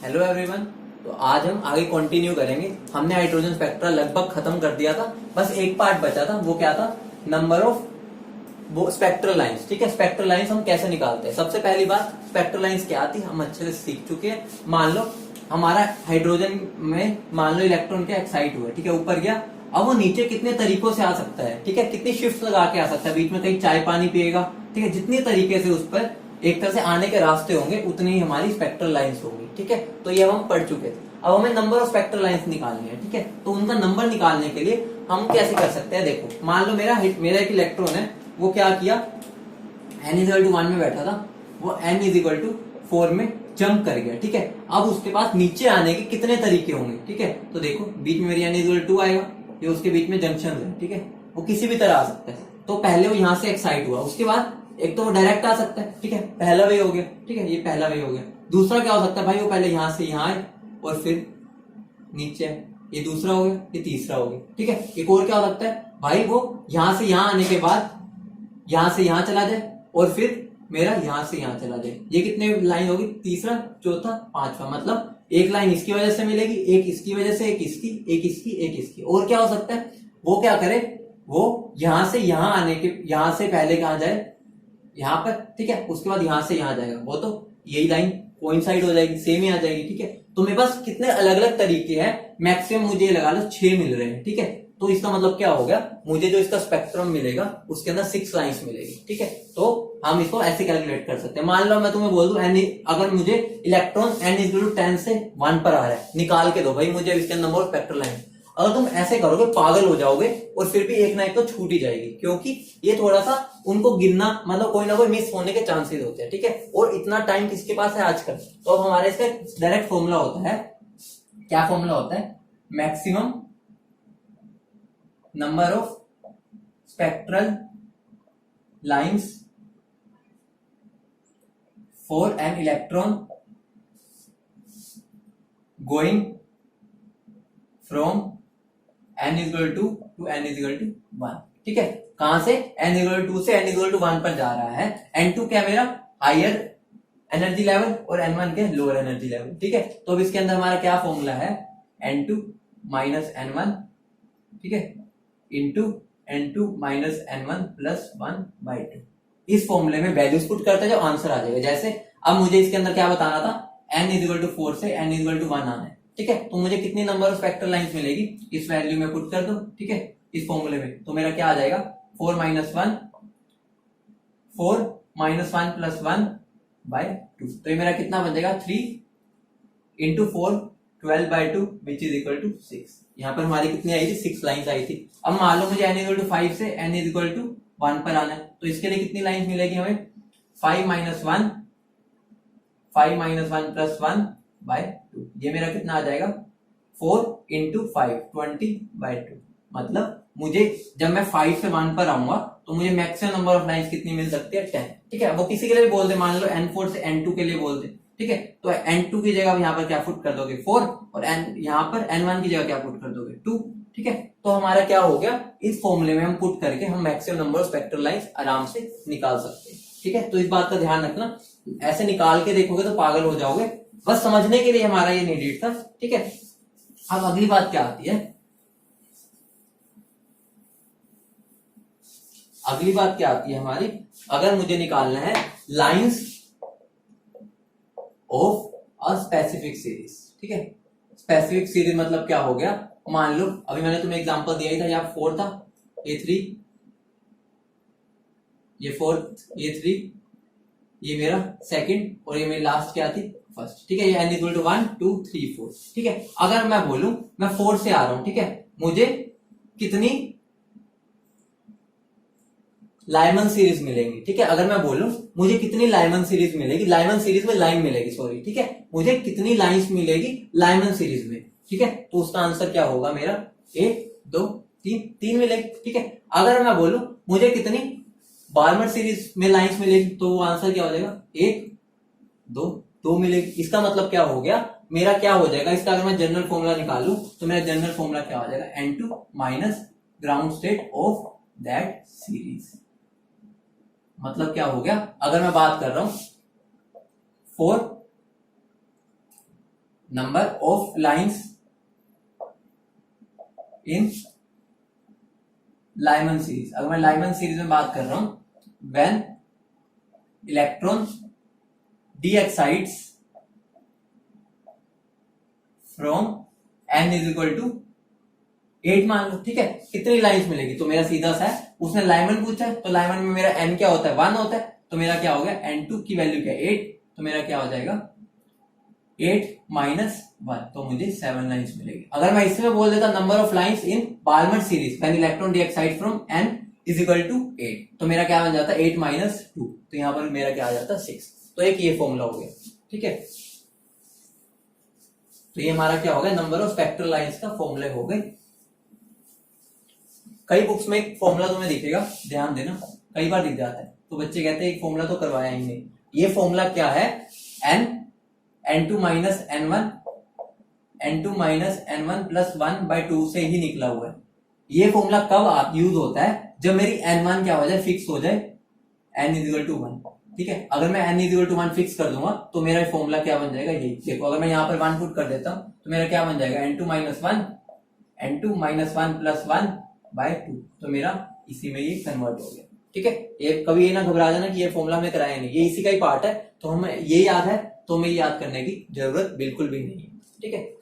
Hello everyone. तो आज हम आगे कंटिन्यू करेंगे। हमने हाइड्रोजन स्पेक्ट्रा लगभग खत्म कर दिया था, बस एक पार्ट बचा था। वो क्या था? नंबर ऑफ वो स्पेक्ट्रल लाइंस। ठीक है, स्पेक्ट्रल लाइंस हम कैसे निकालते हैं। सबसे पहली बात, स्पेक्ट्रल लाइंस क्या आती है हम अच्छे से सीख चुके हैं। मान लो हमारा हाइड्रोजन में मान लो इलेक्ट्रॉन क्या एक्साइट हुआ, ठीक है, ऊपर गया। अब वो नीचे कितने तरीकों से आ सकता है, ठीक है, कितनी शिफ्ट लगा के आ सकता है, बीच में कहीं चाय पानी पिएगा, ठीक है, जितनी तरीके से उस पर एक तरह से आने के रास्ते होंगे उतनी ही हमारी स्पेक्ट्रल लाइंस होंगी। ठीक है, तो ये हम पढ़ चुके थे। अब हमें नंबर ऑफ स्पेक्ट्रल लाइंस निकालनी है। ठीक है, तो उनका नंबर निकालने के लिए हम कैसे कर सकते हैं। देखो, मान लो मेरा एक इलेक्ट्रॉन है, वो क्या किया, n=1 में बैठा था, वो n=4 में जंप कर गया। ठीक है, अब उसके पास नीचे आने के कितने तरीके होंगे। ठीक है, तो देखो बीच में मेरी n=2 आएगा, ये उसके बीच में जंक्शन है। ठीक है, वो किसी भी तरह आ सकता है। तो पहले वो यहां से एक्साइट हुआ, उसके बाद एक तो वो डायरेक्ट आ सकता है। ठीक है, पहला वे हो गया। ठीक है, ये पहला वे हो गया। दूसरा क्या हो सकता है भाई, वो पहले यहां से यहां आए और फिर नीचे, ये दूसरा हो गया, ये तीसरा हो गया। ठीक है, एक और क्या हो सकता है भाई, वो यहां से यहां आने के बाद यहां से यहां चला जाए और फिर मेरा यहां से यहां चला जाए। ये कितने लाइन होगी, तीसरा, चौथा, पांचवा। मतलब एक लाइन इसकी वजह से मिलेगी, एक इसकी वजह से, एक इसकी, एक इसकी, एक इसकी। और क्या हो सकता है, वो क्या करे, वो यहां से यहां आने के, यहां से पहले कहां जाए, यहां पर। ठीक है, उसके बाद यहां से यहां जाएगा, वो तो यही लाइन कोइंसाइड हो जाएगी, सेम ही आ जाएगी। ठीक है, तो मेरे पास कितने अलग अलग तरीके हैं, मैक्सिमम मुझे लगा लो 6 मिल रहे हैं। ठीक है, तो इसका मतलब क्या हो गया, मुझे जो इसका स्पेक्ट्रम मिलेगा उसके अंदर 6 लाइंस मिलेगी। ठीक है, तो हम इसको ऐसे कैलकुलेट कर सकते हैं। मान लो मैं तुम्हें बोल दूं अगर मुझे इलेक्ट्रॉन n=10 से 1 पर आ रहा है, निकाल के दो भाई मुझे इसके अंदर नंबर ऑफ स्पेक्ट्रल लाइन। अगर तुम ऐसे करोगे पागल हो जाओगे, और फिर भी एक ना एक तो छूट ही जाएगी, क्योंकि ये थोड़ा सा उनको गिनना, मतलब कोई ना कोई मिस होने के चांसेस होते हैं। ठीक है, और इतना टाइम किसके पास है आजकल। तो अब हमारे इसका डायरेक्ट फॉर्मूला होता है, क्या फॉर्मूला होता है, maximum number of spectral lines for an electron going from n=2 to n=1। ठीक है, कहां से, n=2 से n=1 पर जा रहा है। n2 क्या मेरा हायर एनर्जी लेवल और n1 के लोअर एनर्जी लेवल। ठीक है, तो अब इसके अंदर हमारा क्या फॉर्मूला है, n2 माइनस n1, ठीक है, into n2 minus n1 plus 1/2। इस फॉर्मूले में वैल्यूज पुट करते हैं, जो आंसर आ जाएगा। जैसे अब मुझे इसके अंदर क्या बताना था, n=4 से n=1 आना है। ठीक है, तो मुझे कितनी नंबर ऑफ स्पेक्ट्रल लाइंस मिलेगी, इस वैल्यू में पुट कर दो। ठीक है, इस फॉर्मूले में तो मेरा क्या आ जाएगा, 4 माइनस 1 प्लस 1/2। तो ये मेरा कितना बन जाएगा, 3 into 4 12/2 which is equal to 6। यहाँ पर हमारी कितनी आई थी, 6 लाइंस आई थी। अब मान लो मुझे n=5 से n=1 पर आना है, तो इसके लिए कितनी लाइंस मिलेगी हमें, 5 माइनस 1 प्लस 1/2। ये मेरा कितना आ जाएगा, 4 इंटू 5 20/2। मतलब मुझे जब मैं 5 से 1 पर आऊंगा तो मुझे मैक्सिमम नंबर ऑफ लाइंस कितनी मिल सकती है, 10। ठीक है, वो किसी के लिए बोल दे, मान लो n4 से n2 के लिए बोल दे। ठीक है, तो n2 की जगह यहाँ पर क्या पुट कर दोगे, 4, और यहाँ पर n1 की जगह क्या पुट कर दोगे, 2। ठीक है, तो हमारा क्या हो गया, इस फॉर्मूले में हम पुट करके हम maximum number of spectral lines आराम से निकाल सकते हैं। ठीक है, तो इस बात का ध्यान रखना, ऐसे निकाल के देखोगे तो पागल हो जाओगे। बस समझने के लिए हमारा ये नीडेड था। ठीक है, अब अगली बात क्या आती है, अगली बात क्या आती है हमारी, अगर मुझे निकालना है lines of a specific series. ठीक है, स्पेसिफिक सीरीज मतलब क्या हो गया, मान लो अभी मैंने तुम्हें एग्जांपल दिया ही था, यहाँ 4 था, ये 3, ये 4, ये 3, ये मेरा सेकंड, और ये मेरी लास्ट क्या थी, फर्स्ट। ठीक है, ये n=1 2 3 4। ठीक है, अगर मैं बोलूं मैं 4 से आ रहा हूं, ठीक है, मुझे कितनी लाइमन सीरीज मिलेंगी। ठीक है, अगर मैं बोलूं मुझे कितनी लाइमन सीरीज मिलेगी, लाइमन सीरीज में लाइन मिलेगी, सॉरी। ठीक है, मुझे कितनी लाइंस मिलेगी लाइमन सीरीज में। ठीक है, तो उसका आंसर क्या होगा मेरा, 1 2 3 मिलेगी। ठीक है, अगर मैं बोलूं मुझे कितनी बार्मर सीरीज में लाइंस मिलेगी, तो वो आंसर क्या हो जाएगा, 1 2 मिलेगी। इसका मतलब क्या हो गया, मेरा क्या हो जाएगा, इसका अगर मैं जनरल फॉर्मूला निकालूं तो मेरा जनरल फॉर्मूला क्या हो जाएगा, n2 minus ground state of that series. मतलब क्या हो गया, अगर मैं बात कर रहा हूं 4 number of lines in Lyman series. अगर मैं लाइमन सीरीज में बात कर रहा हूं, when electron de excites from n is equal to 8 मान लो, ठीक है। कितनी लाइंस मिलेगी, तो मेरा सीधा सा है, उसने लाइमन पूछा है, तो लाइमन में मेरा n क्या होता है, 1 होता है, तो मेरा क्या हो गया, n2 की वैल्यू क्या है 8, तो मेरा क्या हो जाएगा 8 माइनस 1, तो मुझे 7 लाइंस मिलेगी। अगर मैं इसमें बोल देता number of lines in Balmer series when electron de excite from n is equal to 8, तो मेरा क्या बन जाता 8 माइनस 2, तो यहां पर मेरा क्या आ जाता 6। तो एक ये फॉर्मूला हो गया, ठीक है। तो ये हमारा क्या हो गया, नंबर ऑफ स्पेक्ट्रल लाइंस का फॉर्मूले हो गए। कई बुक्स में एक फॉर्मूला तुम्हें दिखेगा, ध्यान देना, कई बार दिख जाता है, तो बच्चे कहते हैं एक फॉर्मूला तो करवाया ही नहीं। ये फॉर्मूला क्या है, n2 माइनस n1 प्लस 1/2 से ही निकला हुआ है। ये फॉर्मूला कब यूज होता है, जब मेरी n1 क्या हो जाए, फिक्स हो जाए, n इज इक्वल टू 1, ठीक है। अगर मैं n is equal to 1 fix कर दूंगा तो मेरा फॉर्मूला क्या बन जाएगा, यही देखो। अगर मैं यहाँ पर 1 पुट कर देता हूं तो मेरा क्या बन जाएगा, n2 माइनस 1 प्लस 1/2, तो मेरा इसी में ये कन्वर्ट हो गया, ठीक है। ये कभी ये ना घबरा जाना कि ये फॉर्मूला में कराया नहीं, ये इसी का ही पार्ट है, तो हमें ये याद है, तो हमें याद करने की जरूरत बिल्कुल भी नहीं है, ठीक है।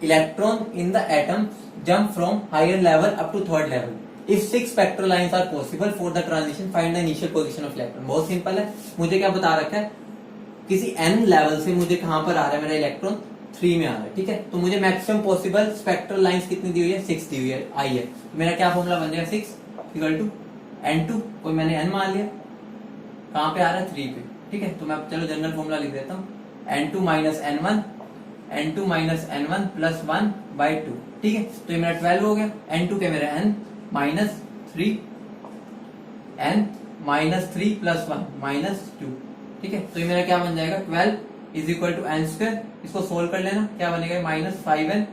Electron in the atom jump from higher level up to third level if 6 spectral lines are possible for the transition, find the initial position of electron. बहुत सिंपल है, मुझे क्या बता रखा है, किसी n लेवल से मुझे कहां पर आ रहा है, मेरा इलेक्ट्रॉन 3 में आ रहा है, ठीक है। तो मुझे मैक्सिमम पॉसिबल स्पेक्ट्रल लाइंस कितनी दी हुई है, 6 दी हुई है, आई है। मेरा क्या फॉर्मूला बन जाएगा, 6 इक्वल टू n2, कोई मैंने n मान लिया, कहां पे आ रहा है 3 पे, ठीक है। तो मैं चलो जनरल फॉर्मूला लिख देता हूं, n2 माइनस n1 प्लस 1/2, ठीक है। तो ये मेरा 12 हो गया, n2 के मेरा n माइनस 3 प्लस 1 माइनस 2, ठीक है। तो ये मेरा क्या बन जाएगा, 12 is equal to n square, इसको सोल्व कर लेना, क्या बनेगा माइनस 5n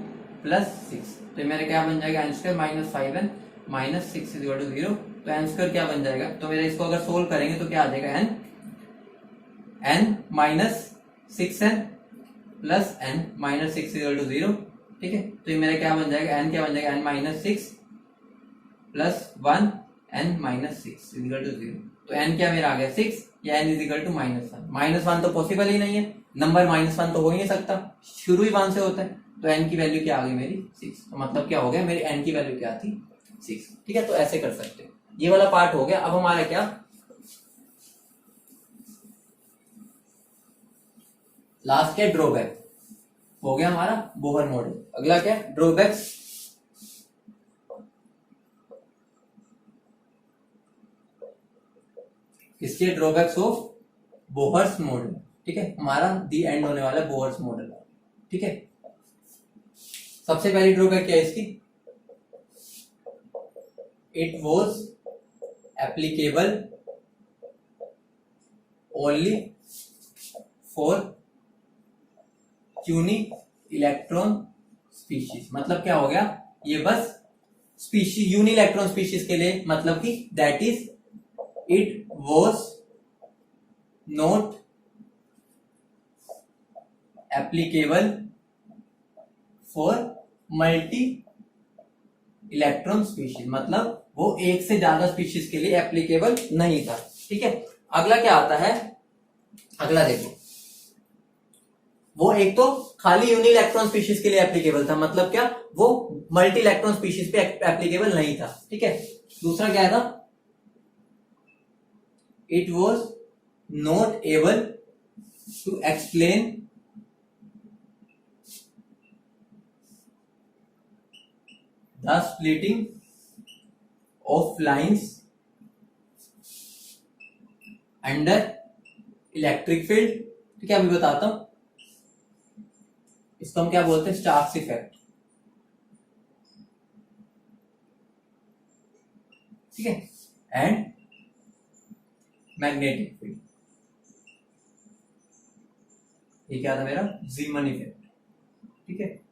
प्लस 6, तो ये मेरा क्या बन जाएगा n square minus 5n minus 6 is equal to 0, तो n स्क्वायर क्या बन जाएगा, तो मेरा इसको अगर सोल्व करेंगे तो क्या आ जाएगा, n minus 6n plus n minus 6 equal to 0, ठीक है। तो ये मेरा क्या बन जाएगा, n क्या बन जाएगा, n minus 6 plus 1 n minus 6 equal to 0, तो n क्या मेरा आ गया 6, या n is equal to minus 1 तो पॉसिबल ही नहीं है, नंबर -1 तो हो ही नहीं सकता, शुरू ही 1 से होता है, तो n की वैल्यू क्या आ गई मेरी 6, तो मतलब क्या हो गया, मेरी n की वैल्यू क्या थी 6, ठीक है। तो ऐसे कर सकते हैं, ये वाला पार्ट हो गया। अब हमारा क्या, लास्ट क्या, ड्रॉबैक हो गया हमारा बोहर मॉडल। अगला क्या, ड्रॉबैक्स। इसके ड्रॉबैक्स ऑफ बोहर्स मॉडल, ठीक है। हमारा दी एंड होने वाला बोहर्स मॉडल, ठीक है। सबसे पहली ड्रॉबैक क्या है इसकी, it was applicable only for unique electron species. मतलब क्या हो गया, ये बस स्पीशीज, यूनि इलेक्ट्रॉन स्पीशीज के लिए, मतलब कि that is it was not applicable for multi electron species, मतलब वो एक से ज्यादा स्पीशीज के लिए एप्लीकेबल नहीं था, ठीक है। अगला क्या आता है, अगला देखो, वो एक तो खाली यूनि इलेक्ट्रॉन स्पीशीज के लिए एप्लीकेबल था, मतलब क्या, वो मल्टी इलेक्ट्रॉन स्पीशीज पे एप्लीकेबल नहीं था, ठीक है। दूसरा क्या था, it was not able to explain the splitting of lines under electric field, ठीक है। अभी बताता हूं, इसको हम क्या बोलते हैं, स्टार्क्स इफेक्ट, ठीक है, एंड मैग्नेटिक फील्ड, ये क्या था मेरा, जीमन इफेक्ट, ठीक है।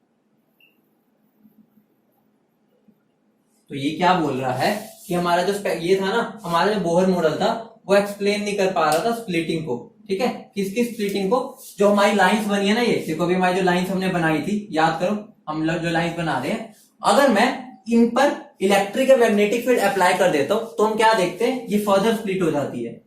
तो ये क्या बोल रहा है कि हमारा जो ये था ना, हमारा जो बोहर मॉडल था वो एक्सप्लेन नहीं कर पा रहा था स्प्लिटिंग को, ठीक है, किसकी स्प्लिटिंग को, जो हमारी लाइंस बनी है ना, ये देखो अभी हमारी जो लाइंस हमने बनाई थी, याद करो हम लोग जो लाइंस बना रहे हैं, अगर मैं इन पर इलेक्ट्रिक या मैग्नेटिक फील्ड अप्लाई कर देता हूं तो हम क्या देखते हैं, ये फर्दर स्प्लिट हो जाती है।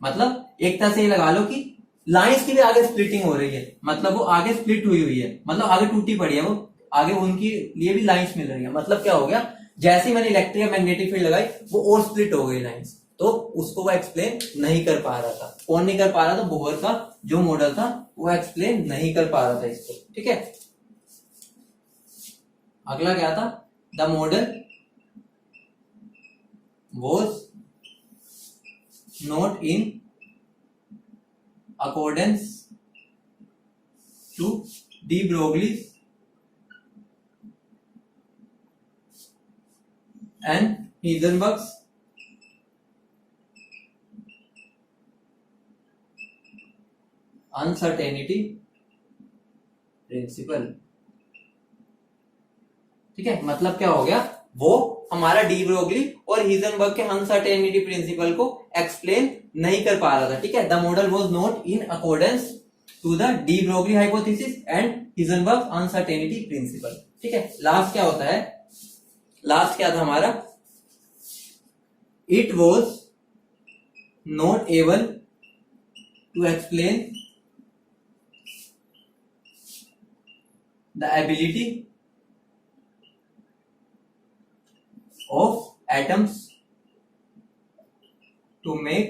मतलब एक तरह से ये लगा लो कि लाइंस की भी आगे स्प्लिटिंग हो रही है, मतलब वो आगे स्प्लिट हुई है, मतलब आगे टूटी पड़ी है वो, आगे उनकी लिए भी लाइंस मिल रही है। मतलब क्या हो गया, जैसे ही मैंने इलेक्ट्रिक या मैग्नेटिक फील्ड लगाई वो और स्प्लिट हो गई लाइंस, तो उसको वो एक्सप्लेन नहीं कर पा रहा था। कौन नहीं कर पा रहा था, बोहर का जो मॉडल था वो एक्सप्लेन नहीं कर पा रहा था इसको, ठीक है। अगला क्या था, the model was not in accordance to de Broglie's and Heisenberg's uncertainty principle, ठीक है। मतलब क्या हो गया, वो हमारा डी ब्रोगली और हीजनबर्ग के अनसर्टेनिटी प्रिंसिपल को एक्सप्लेन नहीं कर पा रहा था, ठीक है। The model was not in accordance to the de Broglie hypothesis and Heisenberg uncertainty principle, ठीक है। लास्ट क्या होता है, लास्ट क्या था हमारा, it was not able to explain the ability of atoms to make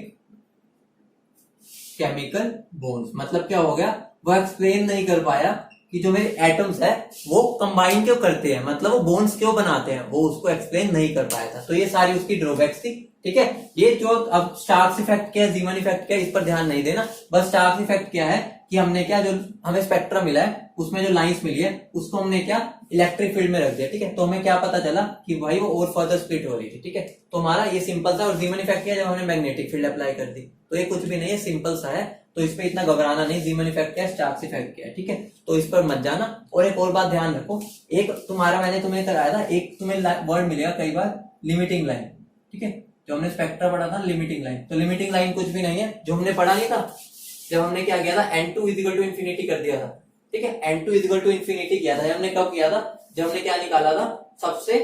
chemical bonds। मतलब क्या हो गया, वो एक्सप्लेन नहीं कर पाया कि जो मेरे एटम्स है वो कंबाइन क्यों करते हैं, मतलब वो बॉन्ड्स क्यों बनाते हैं, वो उसको एक्सप्लेन नहीं कर पाया था। तो ये सारी उसकी ड्रॉबैक्स थी, ठीक है। ये जो अब स्टार्क्स इफेक्ट क्या है, जीमन इफेक्ट क्या है, इस पर ध्यान नहीं देना। बस स्टार्क्स इफेक्ट क्या है कि हमने क्या, जो हमें स्पेक्ट्रम मिला है उसमें जो लाइंस मिली है उसको हमने क्या इलेक्ट्रिक फील्ड में रख दिया, ठीक है। तो हमें क्या पता चला कि भाई वो और फर्दर स्प्लिट हो रही थी, ठीक है। तो हमारा ये सिंपल था। और जीमन इफेक्ट क्या है, जब हमने मैग्नेटिक फील्ड अप्लाई कर दी, तो ये कुछ भी नहीं है, सिंपल सा है, तो इस पे इतना घबराना नहीं। जीमन इफेक्ट क्या है, स्टार्क्स इफेक्ट क्या है, ठीक है। तो इस पर मत जाना। और एक और बात ध्यान रखो, एक तुम्हारा मैंने तुम्हें कराया था, एक तुम्हें वर्ड मिलेगा कई बार, लिमिटिंग लाइन, ठीक है। जो हमने स्पेक्ट्रा पढ़ा था लिमिटिंग लाइन, तो लिमिटिंग लाइन कुछ भी नहीं है, जो हमने पढ़ा नहीं था जब हमने क्या किया था, n2 = इंफिनिटी कर दिया था, ठीक है। n2 = इंफिनिटी किया था, हमने कब किया था, जब हमने क्या निकाला था, सबसे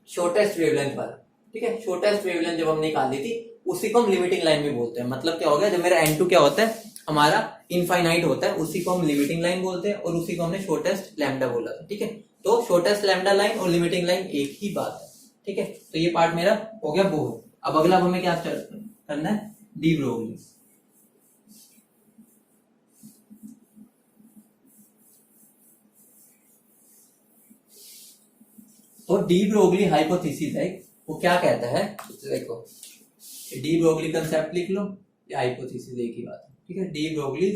शॉर्टेस्ट वेवलेंथ वाला, ठीक है। शॉर्टेस्ट वेवलेंथ जब हमने निकाली थी उसी को हम लिमिटिंग लाइन भी बोलते हैं। मतलब क्या हो गया, जब मेरा n2 क्या होता है, हमारा इनफाइनाइट होता है, उसी को हम लिमिटिंग लाइन बोलते हैं, और उसी को हमने शॉर्टेस्ट लैम्डा बोला था, ठीक है। तो शॉर्टेस्ट लैम्डा लाइन और लिमिटिंग लाइन एक ही बात है, ठीक है। तो ये पार्ट मेरा हो गया बोर। अब अगला हमें क्या करना है, डी ब्रोगली। तो डी ब्रोगली हाइपोथेसिस है, वो क्या कहता है, देखो डी ब्रोगली कंसेप्ट लिख लो, या हाइपोथेसिस एक ही बात है, ठीक है। डी ब्रोगली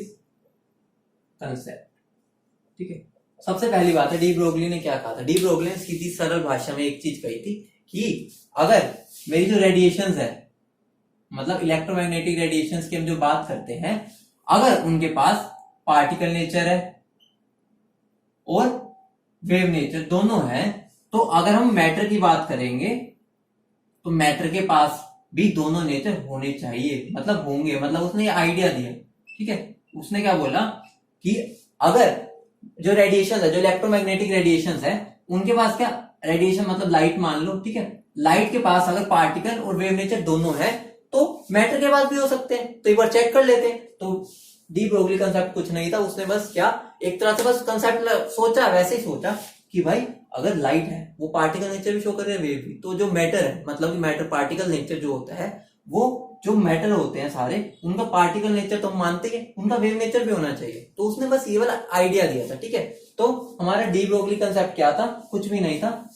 कंसेप्ट, ठीक है। सबसे पहली बात है, डी ब्रोगली ने क्या कहा था, डी ब्रोगली ने सीधी सरल भाषा में एक चीज कही थी कि अगर मेरी जो रेडिएशंस है, मतलब इलेक्ट्रोमैग्नेटिक रेडिएशंस की हम जो बात करते हैं, अगर उनके पास पार्टिकल नेचर है और वेव नेचर दोनों है, तो अगर हम मैटर की बात करेंगे तो मैटर के पास भी दोनों नेचर होने चाहिए, मतलब होंगे। मतलब उसने ये आइडिया दिया, ठीक है। उसने क्या बोला कि अगर जो रेडिएशन है, जो इलेक्ट्रोमैग्नेटिक रेडिएशन है, उनके पास क्या रेडिएशन, मतलब लाइट मान लो, ठीक है। लाइट के पास अगर पार्टिकल और वेव नेचर दोनों है तो मैटर के पास भी हो सकते हैं। तो एक बार चेक कर लेते हैं। तो डी ब्रोगली कंसेप्ट कुछ नहीं था, उसने बस क्या एक तरह से बस कंसेप्ट सोचा, वैसे ही सोचा कि भाई अगर लाइट है वो पार्टिकल नेचर भी शो कर रहे हैं, वेव भी, तो जो मैटर है, मतलब कि मैटर पार्टिकल नेचर जो होता है, वो जो मैटर होते हैं सारे, उनका पार्टिकल नेचर तो हम मानते हैं, उनका वेव नेचर भी होना चाहिए। तो उसने बस ये वाला आइडिया दिया था, ठीक है। तो हमारा डी ब्रोगली कंसेप्ट क्या था, कुछ भी नहीं था।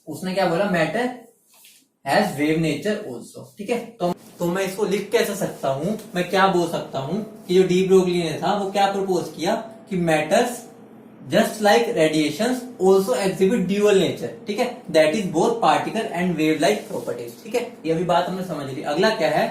उसने क्या बोला, matter has wave nature also, ठीक है। तो मैं इसको लिख कैसे सकता हूं, मैं क्या बोल सकता हूं कि जो डी ब्रोगली ने था वो क्या प्रपोज किया कि matters just like radiations also exhibit dual nature, ठीक है। That is both particle and wave like properties, ठीक है। ये भी बात हमने समझ ली। अगला क्या है,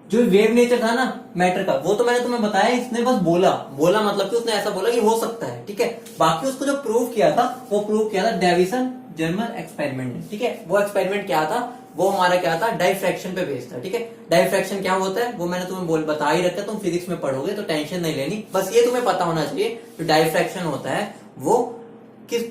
जो वेव नेचर था ना मैटर का, वो तो मैंने तुम्हें बताया, इसने बस बोला मतलब कि उसने ऐसा बोला कि हो सकता है, ठीक है। बाकी उसको जो प्रूव किया था वो प्रूव किया था डेविसन जर्मन एक्सपेरिमेंट है, ठीक है। वो एक्सपेरिमेंट क्या था, वो हमारा क्या था, डाइफ्रैक्शन पे बेस्ड था, ठीक है। डाइफ्रैक्शन क्या होता है वो मैंने तुम्हें बता ही रखा है, तुम फिजिक्स में पढ़ोगे तो टेंशन नहीं लेनी, बस ये तुम्हें पता होना चाहिए जो डाइफ्रैक्शन होता है वो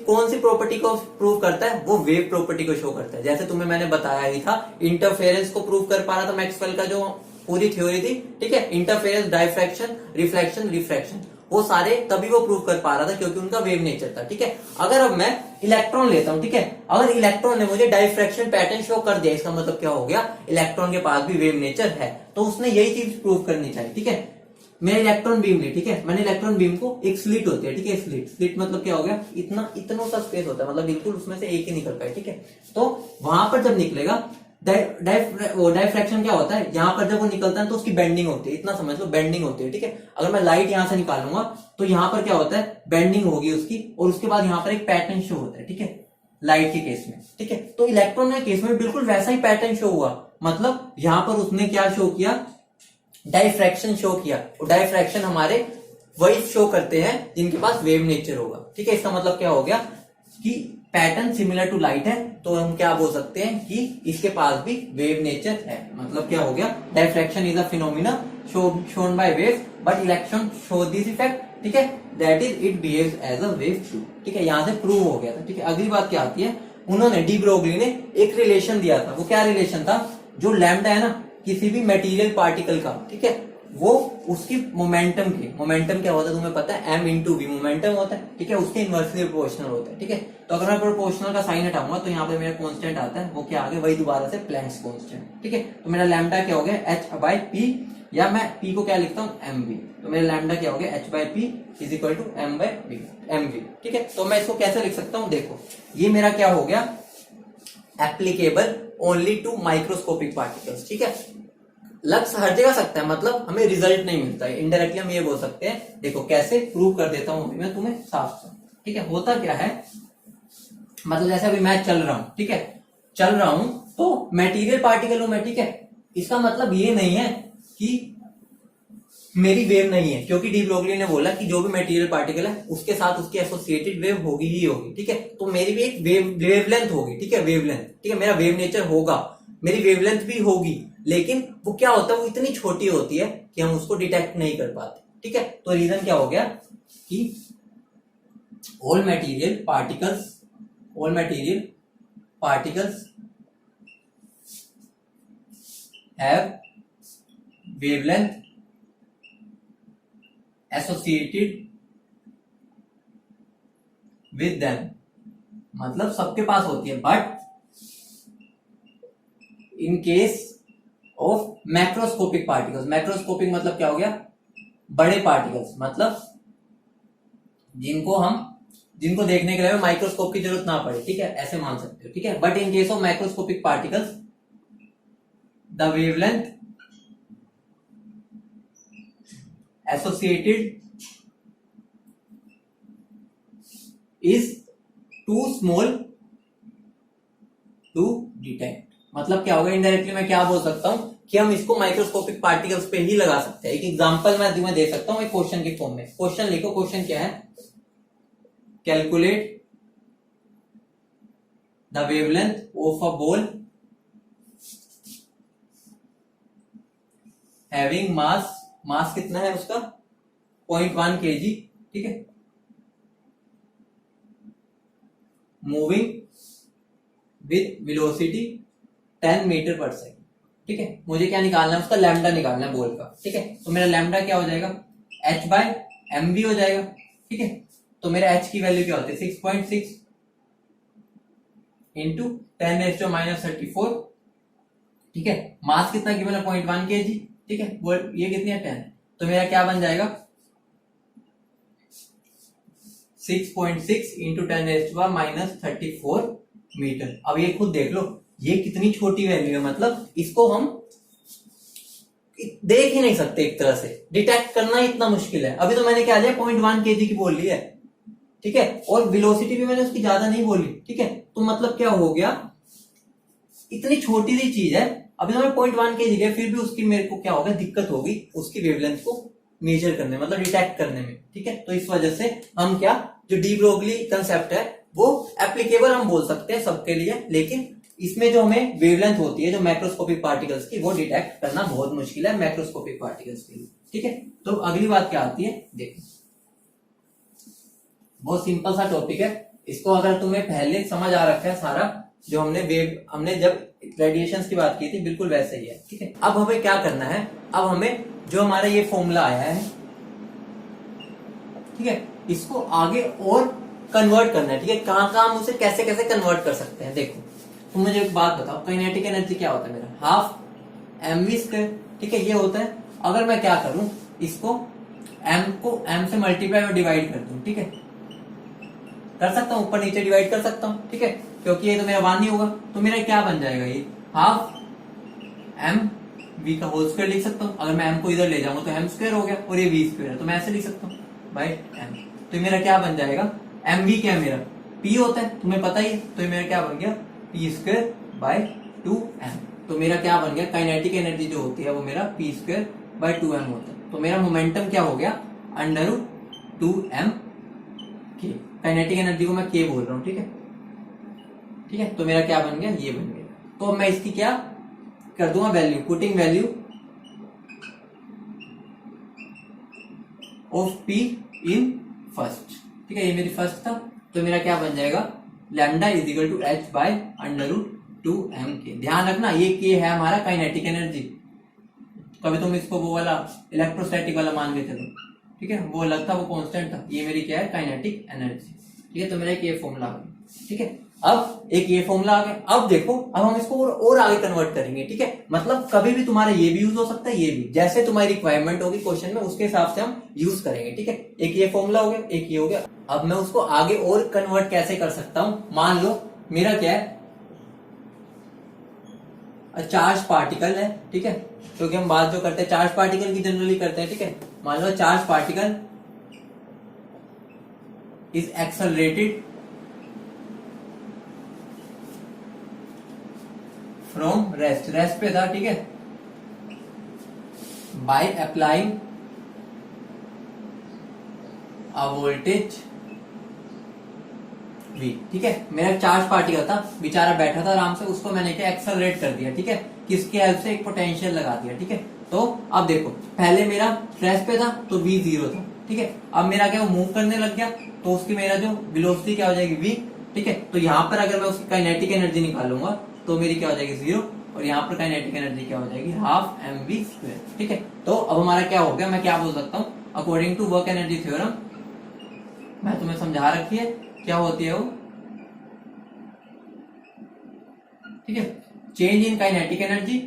कौन सी प्रॉपर्टी को प्रूव करता है, वो वेव प्रॉपर्टी को शो करता है। जैसे तुम्हें मैंने बताया ही था, इंटरफेरेंस को प्रूव कर पा रहा था मैक्सवेल का जो पूरी थ्योरी थी, ठीक है। इंटरफेरेंस, डाइफ्रैक्शन, रिफ्लेक्शन, रिफ्रैक्शन, वो सारे तभी वो प्रूव कर पा रहा था क्योंकि उनका वेव नेचर था, ठीक है। अगर अब मैं इलेक्ट्रॉन लेता हूं, ठीक है, अगर इलेक्ट्रॉन ने मुझे डाइफ्रैक्शन पैटर्न शो कर दिया, इसका मतलब क्या हो गया, इलेक्ट्रॉन के पास भी वेव नेचर है, तो उसने यही चीज प्रूव करनी चाहिए, ठीक है। मैंने इलेक्ट्रॉन बीम ली, ठीक है, मैंने इलेक्ट्रॉन बीम को, एक स्लिट होती है, ठीक है, स्लिट मतलब क्या हो गया, इतना सा स्पेस होता है, मतलब बिल्कुल उसमें से एक ही निकल पाए, ठीक है। तो वहां पर जब निकलेगा डाइफ्रैक्शन क्या होता है, यहाँ पर जब वो निकलता है तो उसकी बेंडिंग होती है, इतना समझ लो, बेंडिंग होती है, ठीक है। अगर मैं लाइट यहां से निकालूंगा तो यहाँ पर क्या होता है, बेंडिंग होगी उसकी, और उसके बाद यहाँ पर एक पैटर्न शो होता है, ठीक है, लाइट के केस में, ठीक है। तो इलेक्ट्रॉन के केस में बिल्कुल वैसा ही पैटर्न शो हुआ, मतलब यहाँ पर उसने क्या शो किया, डाइफ्रैक्शन शो किया, और डाइफ्रैक्शन हमारे वही शो करते हैं जिनके पास वेव नेचर होगा, ठीक है। इसका मतलब क्या हो गया कि पैटर्न सिमिलर टू लाइट है, तो हम क्या बोल सकते हैं कि इसके पास भी वेव नेचर है। मतलब क्या हो गया, diffraction is a phenomena shown by waves but electron show this effect, ठीक है, that is it behaves as a wave too, ठीक है। यहां से प्रूव हो गया था, ठीक है। अगली बात क्या आती है, उन्होंने डी ब्रोगली ने एक रिलेशन दिया था, वो क्या रिलेशन था, जो लैम्डा है ना किसी भी मटेरियल पार्टिकल का, ठीक है, वो उसकी मोमेंटम क्या होता है तुम्हें पता है, m इंटू वी मोमेंटम होता है, ठीक है, उसके इनवर्सली प्रोपोर्शनल होता है, ठीक है। तो अगर मैं प्रोपोर्शनल का साइन हटाऊंगा तो यहाँ पे मेरा कांस्टेंट आता है, वो क्या आ गया, वही दोबारा से प्लैंक्स कांस्टेंट, ठीक है। तो मेरा लैम्डा क्या हो गया, h/p, या मैं p को क्या लिखता हूँ, mv, तो मेरा लैम्डा क्या हो गया, h/p is equal to mv, ठीक है। तो मैं इसको कैसे लिख सकता हूँ, देखो ये मेरा क्या हो गया, applicable only to microscopic particles, ठीक है। लक्ष्य हर जगह सकता है, मतलब हमें रिजल्ट नहीं मिलता है, इनडायरेक्टली हम ये बोल सकते हैं, देखो कैसे प्रूव कर देता हूं मैं तुम्हें साफ, ठीक है। होता क्या है, मतलब जैसे अभी मैं चल रहा हूं, ठीक है, चल रहा हूं तो मटेरियल पार्टिकल हूं मैं, ठीक है। इसका मतलब ये नहीं है कि मेरी वेव नहीं है, क्योंकि डी ब्रोगली ने बोला कि जो भी मटेरियल पार्टिकल है उसके साथ उसकी एसोसिएटेड वेव होगी ही होगी, ठीक है। तो मेरी भी एक वेवलेंथ होगी, ठीक है, वेवलेंथ, ठीक है, मेरा वेव नेचर होगा, मेरी वेवलेंथ भी होगी, लेकिन वो क्या होता है, वो इतनी छोटी होती है कि हम उसको डिटेक्ट नहीं कर पाते, ठीक है। तो रीजन क्या हो गया कि all material particles have wavelength associated with them, मतलब सबके पास होती है, but in case of macroscopic particles, macroscopic मतलब क्या हो गया, बड़े पार्टिकल्स, मतलब जिनको देखने के लिए माइक्रोस्कोप की जरूरत ना पड़े, ठीक है, ऐसे मान सकते हो, ठीक है। But in case of macroscopic particles the wavelength associated is too small to detect. मतलब क्या होगा, इनडायरेक्टली मैं क्या बोल सकता हूं कि हम इसको माइक्रोस्कोपिक पार्टिकल्स पे ही लगा सकते हैं। एक एग्जांपल मैं तुम्हें दे सकता हूं एक क्वेश्चन के फॉर्म में। क्वेश्चन लिखो, क्वेश्चन क्या है, calculate the wavelength of a ball having mass कितना है उसका, 0.1 kg, ठीक है, मूविंग विथ वेलोसिटी 10 मीटर पर सेकेंड, ठीक है। मुझे क्या निकालना है, उसका लैम्डा निकालना है बॉल का, ठीक है। तो मेरा लैम्डा क्या हो जाएगा, h/mv हो जाएगा, ठीक है। तो मेरा h की वैल्यू क्या होती है, 6.6 इंटू 10⁻⁻34, ठीक है। मास कितना गिवन है, 0.1 kg, ठीक है, वो ये कितनी है, 10, तो मेरा क्या बन जाएगा, 6.6 इंटू 10⁻⁻34 मीटर। अब ये खुद देख लो, ये कितनी छोटी वैल्यू है, मतलब इसको हम देख ही नहीं सकते, एक तरह से डिटेक्ट करना इतना मुश्किल है। अभी तो मैंने क्या लिया, 0.1 kg की बोल ली है, ठीक है, और वेलोसिटी भी मैंने उसकी ज्यादा नहीं बोली, ठीक है। तो मतलब क्या हो गया, इतनी छोटी सी चीज है, अभी तो मैं 0.1 kg लिया, फिर भी उसकी मेरे को क्या होगा, दिक्कत होगी उसकी वेवलेंथ को मेजर करने, मतलब डिटेक्ट करने में, ठीक है। तो इस वजह से हम क्या, जो डी ब्रोगली कंसेप्ट है वो एप्लीकेबल हम बोल सकते हैं सबके लिए, लेकिन इसमें जो हमें वेवलेंथ होती है जो मैक्रोस्कोपिक पार्टिकल्स की, वो डिटेक्ट करना बहुत मुश्किल है मैक्रोस्कोपिक पार्टिकल्स के लिए। ठीक है, तो अगली बात क्या आती है, देखो बहुत सिंपल सा टॉपिक है, इसको अगर तुम्हें पहले समझ आ रखा है सारा, जो हमने जब रेडिएशंस की बात की थी बिल्कुल वैसे ही है। ठीक है, अब हमें क्या करना है, अब हमें जो हमारा ये फॉर्मूला आया है, ठीक है, इसको आगे और कन्वर्ट करना है। ठीक है, कहां हम उसे कैसे कैसे कन्वर्ट कर सकते हैं। देखो तुम मुझे एक बात बताओ, काइनेटिक एनर्जी क्या होता है मेरा, हाफ mv²। ठीक है, ये होता है। अगर मैं क्या करूं, इसको m को m से मल्टीप्लाई और डिवाइड कर दूं, ठीक है, कर सकता हूं, ऊपर नीचे डिवाइड कर सकता हूं। ठीक है, क्योंकि ये तो मेरा 1 नहीं होगा, तो मेरा क्या बन जाएगा, ये हाफ m v का होल स्क्वायर लिख सकता हूं। अगर मैं m को इधर ले जाऊंगा तो m² हो गया, और ये v² है, तो मैं ऐसे लिख सकता हूं बाय m। तो मेरा क्या बन जाएगा, mv क्या है मेरा, p होता है, तुम्हें पता ही है, तो मेरा क्या बन गया, p² बाय 2m। तो मेरा क्या बन गया, काइनेटिक एनर्जी जो होती है वो मेरा p² बाय 2m होता है। तो मेरा मोमेंटम क्या हो गया, √2m k। काइनेटिक एनर्जी को मैं k बोल रहा हूं। ठीक है, ठीक है, तो मेरा क्या बन गया, ये बन गया। तो अब मैं इसकी क्या कर दूंगा, value, putting value of p in first. ठीक है, ये मेरी फर्स्ट था, तो मेरा क्या बन जाएगा, lambda is equal to h by √2m k। ध्यान रखना ये k है हमारा काइनेटिक एनर्जी, कभी तुम इसको वो वाला इलेक्ट्रोस्टैटिक वाला मान के चलो। ठीक है, वो अलग था, वो कांस्टेंट था, ये मेरी क्या है, काइनेटिक एनर्जी। ठीक है, तो मेरा एक ये फॉर्मूला आ गया। ठीक है, अब एक ये फॉर्मूला आ गया। अब देखो, अब हम इसको और आगे कन्वर्ट करेंगे। ठीक है, मतलब कभी भी तुम्हारा ये भी यूज हो सकता है, ये भी, जैसे तुम्हारी रिक्वायरमेंट होगी क्वेश्चन में, उसके हिसाब से हम यूज करेंगे। ठीक है, एक ये फॉर्मूला हो गया, एक ये हो गया। अब मैं उसको आगे और कन्वर्ट कैसे कर सकता हूं, मान लो मेरा क्या है, चार्ज पार्टिकल है। ठीक है, क्योंकि हम बात जो करते हैं चार्ज पार्टिकल की जनरली करते हैं। ठीक है, मान लो charge particle is accelerated from rest पे था। ठीक है, by applying a voltage v। ठीक है, मेरा चार्ज पार्टिकल था, बेचारा बैठा था आराम से, उसको मैंने क्या एक्सेलरेट कर दिया। ठीक है, किसके हेल्प से, एक पोटेंशियल लगा दिया। ठीक है, तो अब देखो, पहले मेरा रेस्ट पे था तो v 0 था। ठीक है, अब मेरा क्या, वो मूव करने लग गया, तो उसकी मेरा जो वेलोसिटी क्या हो जाएगी, v। ठीक है, तो यहाँ पर अगर मैं उसकी काइनेटिक एनर्जी निकालूंगा तो मेरी क्या हो जाएगी, 0, और यहाँ पर काइनेटिक एनर्जी क्या हो जाएगी, हाफ mv²। ठीक है, तो अब हमारा क्या हो गया, मैं क्या बोल सकता हूँ, according to work energy theorem, मैं तुम्हें समझा रखी है क्या होती है वो। ठीक है, change in kinetic energy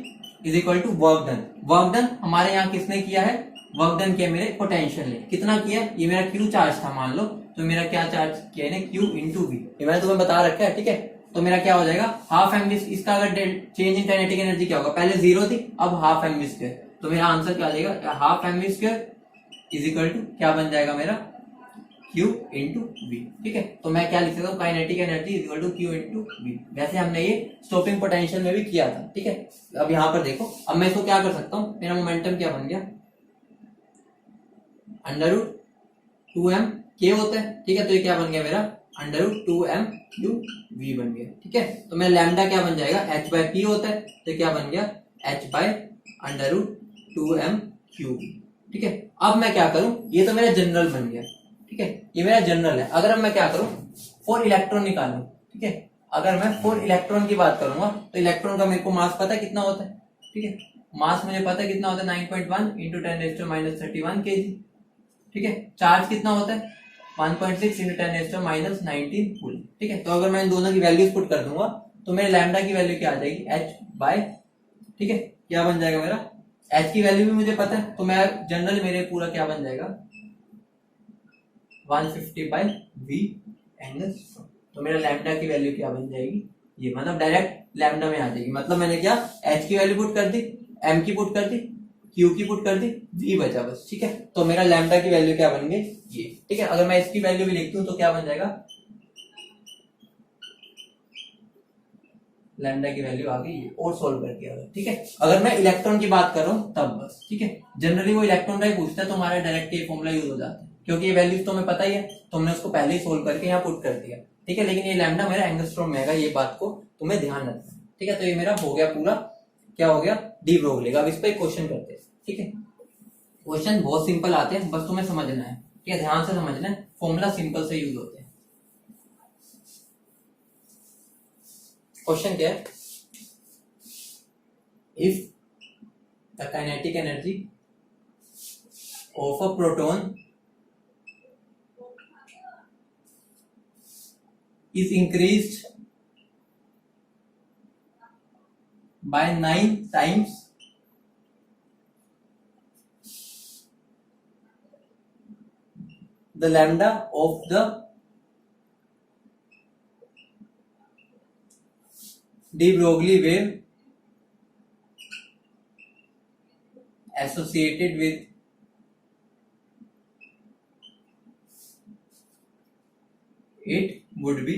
is equal to work done. Work done हमारे यहाँ किसने किया है, वर्क डन किया मेरे पोटेंशियल ने। कितना किया, ये मेरा क्यू चार्ज था मान लो, तो मेरा क्या चार्ज किया है, क्यू इंटू वी, ये मैंने तुम्हें बता रखा है। ठीक है, तो मेरा क्या हो जाएगा, हाफ एम वी। इसका अगर चेंज इन काइनेटिक एनर्जी क्या होगा, पहले 0 थी, अब हाफ mv², तो मेरा आंसर क्या आ जाएगा, half mv² is equal to क्या बन जाएगा मेरा, Q इंटू वी। ठीक है, तो मैं क्या लिख सकता हूँ, kinetic energy is equal to Q into V. वैसे हमने ये स्टॉपिंग पोटेंशियल में भी किया था। ठीक है, अब यहाँ पर देखो, अब मैं इसको क्या कर सकता हूँ, मेरा मोमेंटम क्या बन गया, √2m k होता है। ठीक है, तो ये क्या बन गया मेरा, √2m Q v बन गया। ठीक है, तो मेरा लैम्डा क्या बन जाएगा, h बाय p होता है, तो क्या बन गया, h बाय √2m Q। ठीक है, अब मैं क्या करूं, ये तो मेरा जनरल बन गया। ठीक है, ये मेरा जनरल है। अगर अब मैं क्या करूं, 4 इलेक्ट्रॉन निकालूं। ठीक है, अगर मैं 4 इलेक्ट्रॉन की बात करूंगा तो इलेक्ट्रॉन का मेरे को मास पता है कितना होता है। ठीक है, मास मुझे पता है कितना होता है, 9.1 इंटू 10⁻³ kg। ठीक है, चार्ज कितना होता है, 1.6 इंटू 10⁻19 कूल। ठीक है, तो अगर मैं इन दोनों की वैल्यूज पुट कर दूंगा तो मेरे लैम्डा की वैल्यू क्या आ जाएगी, h बाय, ठीक है, क्या बन जाएगा मेरा, h की वैल्यू भी मुझे पता है, तो मैं जनरल मेरे पूरा क्या बन जाएगा, 150 बाय v एंगल। तो मेरा लैम्डा की वैल्यू क्या बन जाएगी, ये मतलब डायरेक्ट लैम्डा में आ जाएगी। मतलब मैंने क्या, h की वैल्यू पुट कर दी, m की पुट कर दी, q की पुट कर दी, v बचा बस। ठीक है, तो मेरा लैम्डा की वैल्यू क्या बन गई, ये। ठीक है, अगर मैं इसकी वैल्यू भी लिखती हूँ तो क्या बन जाएगा, लैम्डा की वैल्यू आ गई, और सोल्व कर दिया। ठीक है, अगर मैं इलेक्ट्रॉन की बात कर रहा हूँ तब बस। ठीक है, जनरली वो इलेक्ट्रॉन का ही पूछता है, तो हमारा डायरेक्ट ये फॉर्मूला यूज हो जाता है, क्योंकि ये वैल्यूज तो हमें पता ही है, तो हमने उसको पहले ही सोल्व करके यहाँ पुट कर दिया। ठीक है, लेकिन ये लैम्डा मेरा एंगस्ट्रॉम में है, ये बात को तुम्हें ध्यान रखना है। ठीक है, तो ये मेरा हो गया पूरा, क्या हो गया, डी ब्रोगली का। अब इस पर एक क्वेश्चन करते हैं। ठीक है, क्वेश्चन बहुत सिंपल आते हैं, बस तुम्हें समझना है। ठीक है, ध्यान से समझना है, फॉर्मूला सिंपल से यूज होते हैं। क्वेश्चन क्या है, if the kinetic energy of a proton is increased by 9 times the lambda of the de Broglie wave associated with it would be।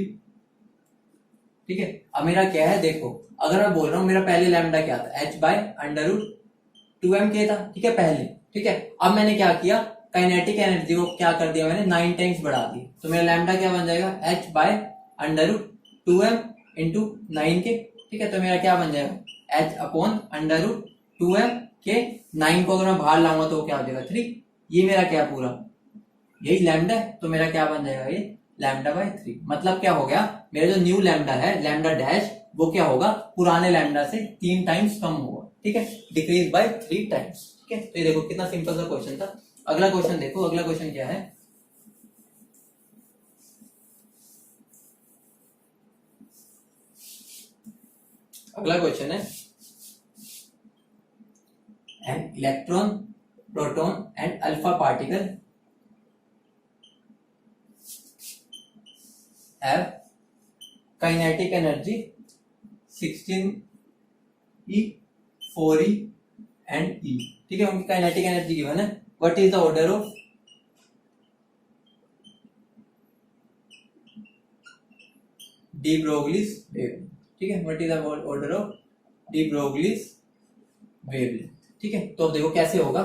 ठीक है, अब मेरा क्या है, देखो अगर मैं बोल रहा हूं मेरा पहले लैम्डा क्या था, h by under root 2m के था। ठीक है, पहले। ठीक है, अब मैंने क्या किया, काइनेटिक एनर्जी को क्या कर दिया मैंने, 9 टाइम्स बढ़ा दी, तो मेरा लैम्डा क्या बन जाएगा, h by under root 2m into 9 K. ठीक है, तो मेरा क्या बन जाएगा, h upon under root 2m के 9 को अगर मैं बाहर लाऊंगा तो क्या हो जाएगा 3। ये मेरा क्या पूरा यही लैम्डा है, तो मेरा क्या बन जाएगा, ये लैम्डा बाय 3। मतलब क्या हो गया, मेरा जो न्यू लैम्डा है, लैम्डा डैश, वो क्या होगा, पुराने लैम्डा से 3 टाइम्स कम होगा। ठीक है, डिक्रीज बाय 3 टाइम्स। ठीक है, तो ये देखो कितना सिंपल सा क्वेश्चन था। अगला क्वेश्चन देखो, अगला क्वेश्चन क्या है, अगला क्वेश्चन है, an electron, proton and alpha particle have kinetic energy 16e, 4e and e। ठीक है, उनकी काइनेटिक एनर्जी गिवन है। What is the order of D Broglie's wavelength. ठीक है, what is the order of D Broglie's wavelength. ठीक है, तो अब देखो कैसे होगा,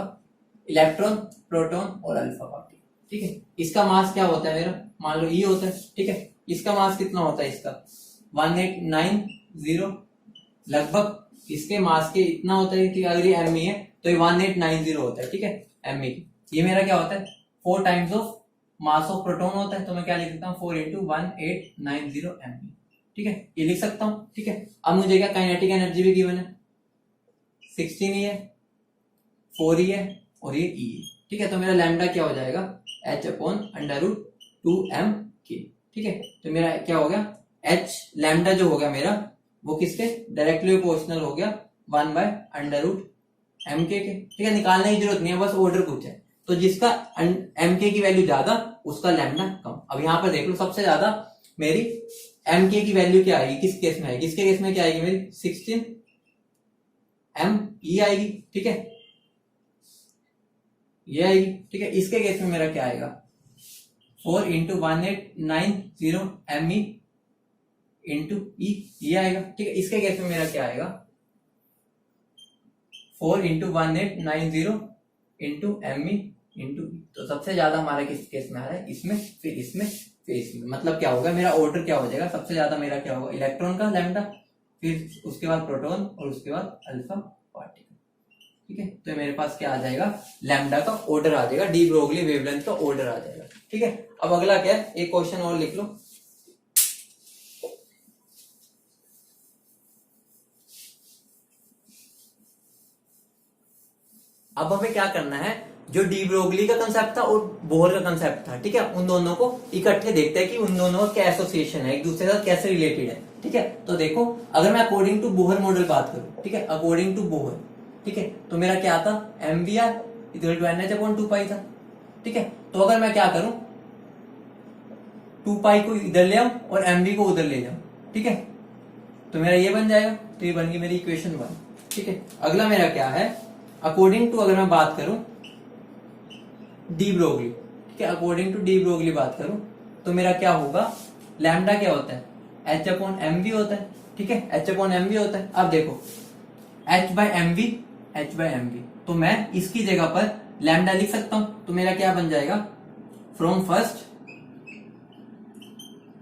इलेक्ट्रॉन, प्रोटॉन और अल्फा पार्टिकल। ठीक है, इसका मास क्या होता है मेरा, मान लो ई होता है। ठीक है, इसका मास कितना होता है, इसका 1890 लगभग इसके मास के इतना होता है कि अगर ये एम है तो ये 1890 होता है। ठीक है, एम ये मेरा क्या होता है, 4 times of mass of proton होता है, तो मैं क्या लिख सकता हूँ 4 इंटू 1890 एम। ठीक है, ये लिख सकता हूँ। ठीक है, अब मुझे क्या काइनेटिक एनर्जी भी गिवन है, 16 ही है, 4 ही है और ये ई है। ठीक है, तो मेरा लैम्डा क्या हो जाएगा, h upon under root 2m के। ठीक है, तो मेरा क्या हो गया, h लैम्डा जो हो गया मेरा वो किसके डायरेक्टली प्रोपोर्शनल हो गया 1 बाय अंडर रूट एम के। ठीक है, निकालने की जरूरत नहीं है, बस ऑर्डर पूछा है। तो जिसका एम के की वैल्यू ज्यादा उसका लैम्डा कम। अब यहाँ पर देख लो, सबसे ज्यादा मेरी एम के की वैल्यू क्या आएगी, किस केस में आएगी, किसके केस में क्या आएगी मेरी 16 एम ई आएगी। ठीक है, ये आएगी। ठीक है, इसके केस में मेरा क्या आएगा 4 इंटू 1890 एम ई इंटू ई, ये आएगा। ठीक है, इसके केस में मेरा क्या आएगा 4 into 1890 into M E into E. तो सबसे ज्यादा हमारा किस केस में आ रहा है, इसमें, फिर इसमें, फिर इसमें। मतलब क्या होगा, मेरा ऑर्डर क्या हो जाएगा, सबसे ज्यादा मेरा क्या होगा इलेक्ट्रॉन का लैम्डा, फिर उसके बाद प्रोटॉन और उसके बाद अल्फा पार्टिकल। ठीक है, तो मेरे पास क्या आ जाएगा, लैम्डा का ऑर्डर आ जाएगा, डी ब्रोगली वेवलेंथ का ऑर्डर आ जाएगा। ठीक है, अब अगला क्या है, एक क्वेश्चन और लिख लो। अब हमें क्या करना है, जो डी ब्रोगली का कंसेप्ट था और बोहर का कंसेप्ट था, ठीक है, उन दोनों को इकट्ठे देखते हैं कि उन दोनों का क्या एसोसिएशन है, एक दूसरे के साथ कैसे रिलेटेड है। ठीक है, तो देखो अगर मैं अकॉर्डिंग टू बोहर मॉडल बात करूं, ठीक है, अकॉर्डिंग टू बोहर, ठीक है, तो मेरा क्या था M V R equal to N H upon 2 pi था। ठीक है, तो अगर मैं क्या करूं 2 पाई को इधर ले आऊं और एम वी को उधर ले जाऊं, ठीक है, तो मेरा ये बन जाएगा, तो ये बन गई मेरी इक्वेशन 1। ठीक है, अगला मेरा क्या है, अकॉर्डिंग टू अगर मैं बात करूं डी ब्रोगली, ठीक है, अकॉर्डिंग टू डी ब्रोगली बात करूं तो मेरा क्या होगा, लैम्डा क्या होता है एच अपॉन एम वी होता है। ठीक है, एच अपॉन एम वी होता है। अब देखो H by M V, H by M V, तो मैं इसकी जगह पर लैम्डा लिख सकता हूं, तो मेरा क्या बन जाएगा फ्रॉम फर्स्ट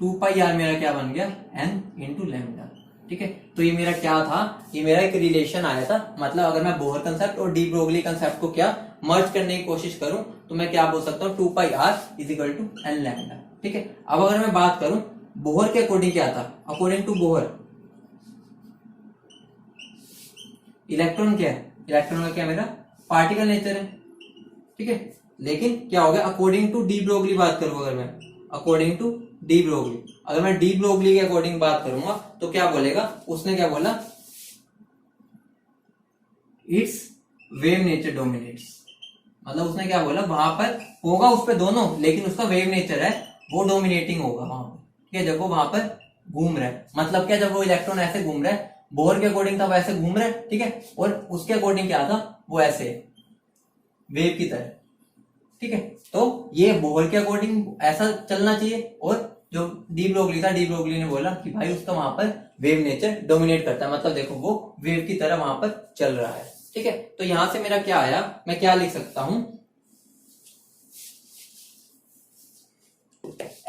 2 पाई आर मेरा क्या बन गया, एन इंटू लैम्डा। ठीक है, तो ये मेरा क्या था, ये मेरा एक रिलेशन आया था। मतलब अगर मैं बोहर कंसेप्ट और डी ब्रोगली कंसेप्ट को क्या मर्ज करने की कोशिश करूं तो मैं क्या बोल सकता हूँ, 2 pi r is equal to n lambda. ठीक है, अब अगर मैं बात करूं बोहर के अकॉर्डिंग क्या था, अकॉर्डिंग टू बोहर इलेक्ट्रॉन क्या है, इलेक्ट्रॉन का क्या मेरा पार्टिकल नेचर है। ठीक है, लेकिन क्या हो गया, अकॉर्डिंग टू डी ब्रोगली बात करूं अगर मैं, अकॉर्डिंग टू डी ब्रोगली, अगर मैं डी ब्रोगली के अकॉर्डिंग बात करूंगा तो क्या बोलेगा, उसने क्या बोला, इट्स वेव नेचर डोमिनेट्स। मतलब उसने क्या बोला, वहां पर होगा उस पर दोनों, लेकिन उसका वेव नेचर है वो डोमिनेटिंग होगा वहां पर। ठीक है, जब वो वहां पर घूम रहा है, मतलब क्या, जब वो इलेक्ट्रॉन ऐसे घूम रहा है, बोहर के अकॉर्डिंग था वो ऐसे घूम रहा है। ठीक है, और उसके अकॉर्डिंग क्या था, वो ऐसे वेव की तरह। ठीक है, तो ये बोहर के अकॉर्डिंग ऐसा चलना चाहिए, और जो डी ब्रोगली था, डी ब्रोगली ने बोला कि भाई उसका वहां पर वेव नेचर डोमिनेट करता है, मतलब देखो वो वेव की तरह वहां पर चल रहा है। ठीक है, तो यहां से मेरा क्या आया, मैं क्या लिख सकता हूं,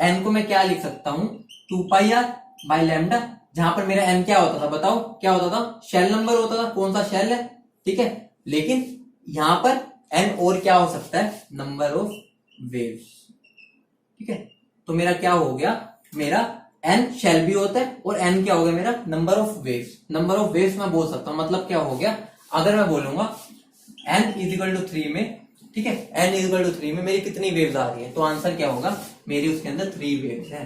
एन को मैं क्या लिख सकता हूं, 2 पाई आर बाई लैम्डा, जहां पर मेरा एन क्या होता था, बताओ क्या होता था, शेल नंबर होता था, कौन सा शेल है। ठीक है, लेकिन यहां पर एन और क्या हो सकता है, नंबर ऑफ वेव्स। ठीक है, तो मेरा क्या हो गया, मेरा एन शेल भी होता है, और एन क्या हो गया मेरा, number of waves. Number of waves मैं बोल सकता हूं, मतलब क्या हो गया, अगर मैं बोलूंगा एन इज इक्वल टू 3 में, ठीक है, एन इज इक्वल टू 3 में मेरी कितनी वेव्स आ रही है, तो आंसर क्या होगा, मेरी उसके अंदर 3 वेव्स है।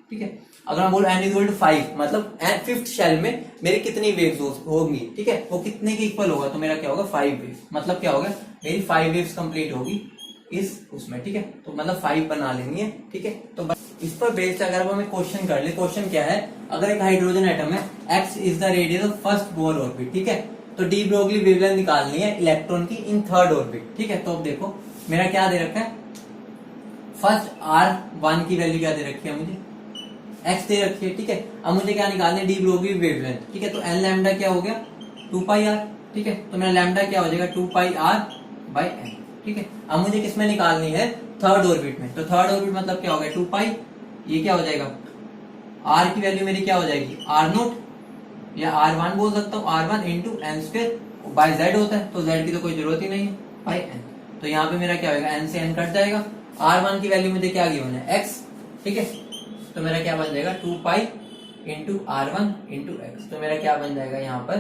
ठीक है, अगर मैं बोलूं एन इज इक्वल टू 5, मतलब एन फिफ्थ शेल में मेरी कितनी वेव्स होंगी, ठीक है, वो कितने के इक्वल होगा, तो मेरा क्या होगा 5 वेव्स, मतलब क्या होगा, मेरी 5 वेव्स कंप्लीट होगी इस उसमें। ठीक है, तो मतलब 5 बना लेनी है। ठीक है, तो इस पर बेस्ड अगर अब हमें क्वेश्चन कर ले, क्वेश्चन क्या है, अगर एक हाइड्रोजन एटम है, x is the radius of first Bohr orbit. ठीक है, तो डी ब्रोगली वेवलेंथ निकालनी है इलेक्ट्रॉन की इन थर्ड ऑर्बिट। ठीक है, तो अब देखो मेरा क्या दे रखा है, फर्स्ट r1 की वैल्यू क्या दे रखी है मुझे, x दे रखी है। ठीक है, अब मुझे क्या निकालना है, डी ब्रोगली वेवलेंथ। ठीक है, तो एन लैम्डा क्या हो गया, 2 पाई आर। ठीक है, तो मेरा लैम्डा क्या हो जाएगा, 2 पाई आर बाई एन। ठीक है, अब मुझे किसमें निकालनी है, थर्ड ऑर्बिट में, तो थर्ड ऑर्बिट मतलब क्या हो गया, 2 पाई, ये क्या हो जाएगा, आर की वैल्यू मेरी क्या हो जाएगी, आर नोट, या R1 बोल सकता हूँ, R1 into N square by Z होता है, तो जेड की तो कोई जरूरत ही नहीं है, बाई एन। तो यहाँ पे मेरा क्या होगा, एन से एन कट जाएगा, R1 की वैल्यू मुझे क्या गिवन है, x। ठीक है, तो मेरा क्या बन जाएगा, 2 pi into R1 into x, तो मेरा क्या बन जाएगा यहाँ पर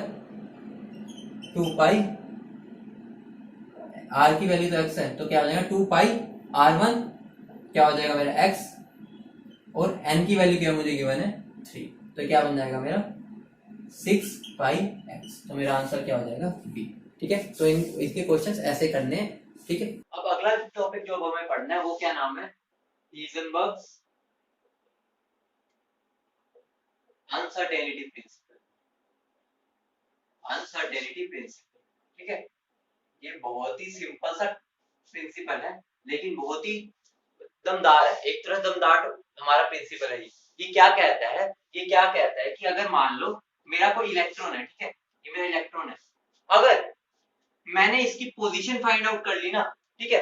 2 पाई, r की वैल्यू तो x है, तो क्या हो जाएगा 2 पाई R1 क्या हो जाएगा मेरा x, और n की वैल्यू क्या मुझे गिवन है 3, तो क्या बन जाएगा मेरा 6 पाई x, तो मेरा आंसर क्या हो जाएगा B। ठीक है, तो इसके क्वेश्चंस ऐसे करने हैं। ठीक है, अब अगला टॉपिक जो हमें पढ़ना है वो क्या नाम है, हीजनबर्ग्स अनसर्टेनिटी प्रिंसिपल। अनसर्टेनिटी प्रिंसिपल, ठीक है, ये बहुत ही सिंपल सा प्रिंसिपल है, लेकिन बहुत ही दमदार है, एक तरह दमदार हमारा प्रिंसिपल है। ये क्या कहता है, ये क्या कहता है कि अगर मान लो मेरा कोई इलेक्ट्रॉन है, ठीक है, ये मेरा इलेक्ट्रॉन है, अगर मैंने इसकी पोजीशन फाइंड आउट कर ली ना, ठीक है,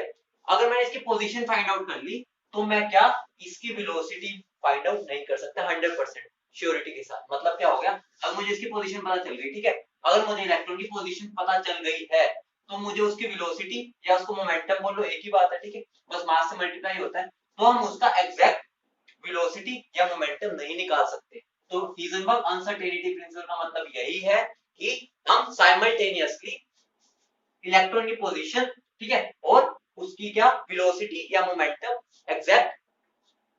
अगर मैंने इसकी पोजीशन फाइंड आउट कर ली, तो मैं क्या इसकी वेलोसिटी फाइंड आउट नहीं कर सकता 100% श्योरिटी के साथ। मतलब क्या हो गया, अगर मुझे इसकी पोजीशन पता चल गई, ठीक है, अगर मुझे इलेक्ट्रॉन की पोजीशन पता चल गई है, तो मुझे उसकी वेलोसिटी या उसको मोमेंटम बोल लो, एक ही बात है, ठीक है, बस मास से मल्टीप्लाई होता है, तो हम उसका एग्जैक्ट वेलोसिटी या मोमेंटम नहीं निकाल सकते। तो हीजनबर्ग अनसर्टेनिटी प्रिंसिपल का मतलब यही है कि हम साइमल्टेनियसली इलेक्ट्रॉन की पोजीशन, ठीक है, और उसकी क्या वेलोसिटी या मोमेंटम एग्जैक्ट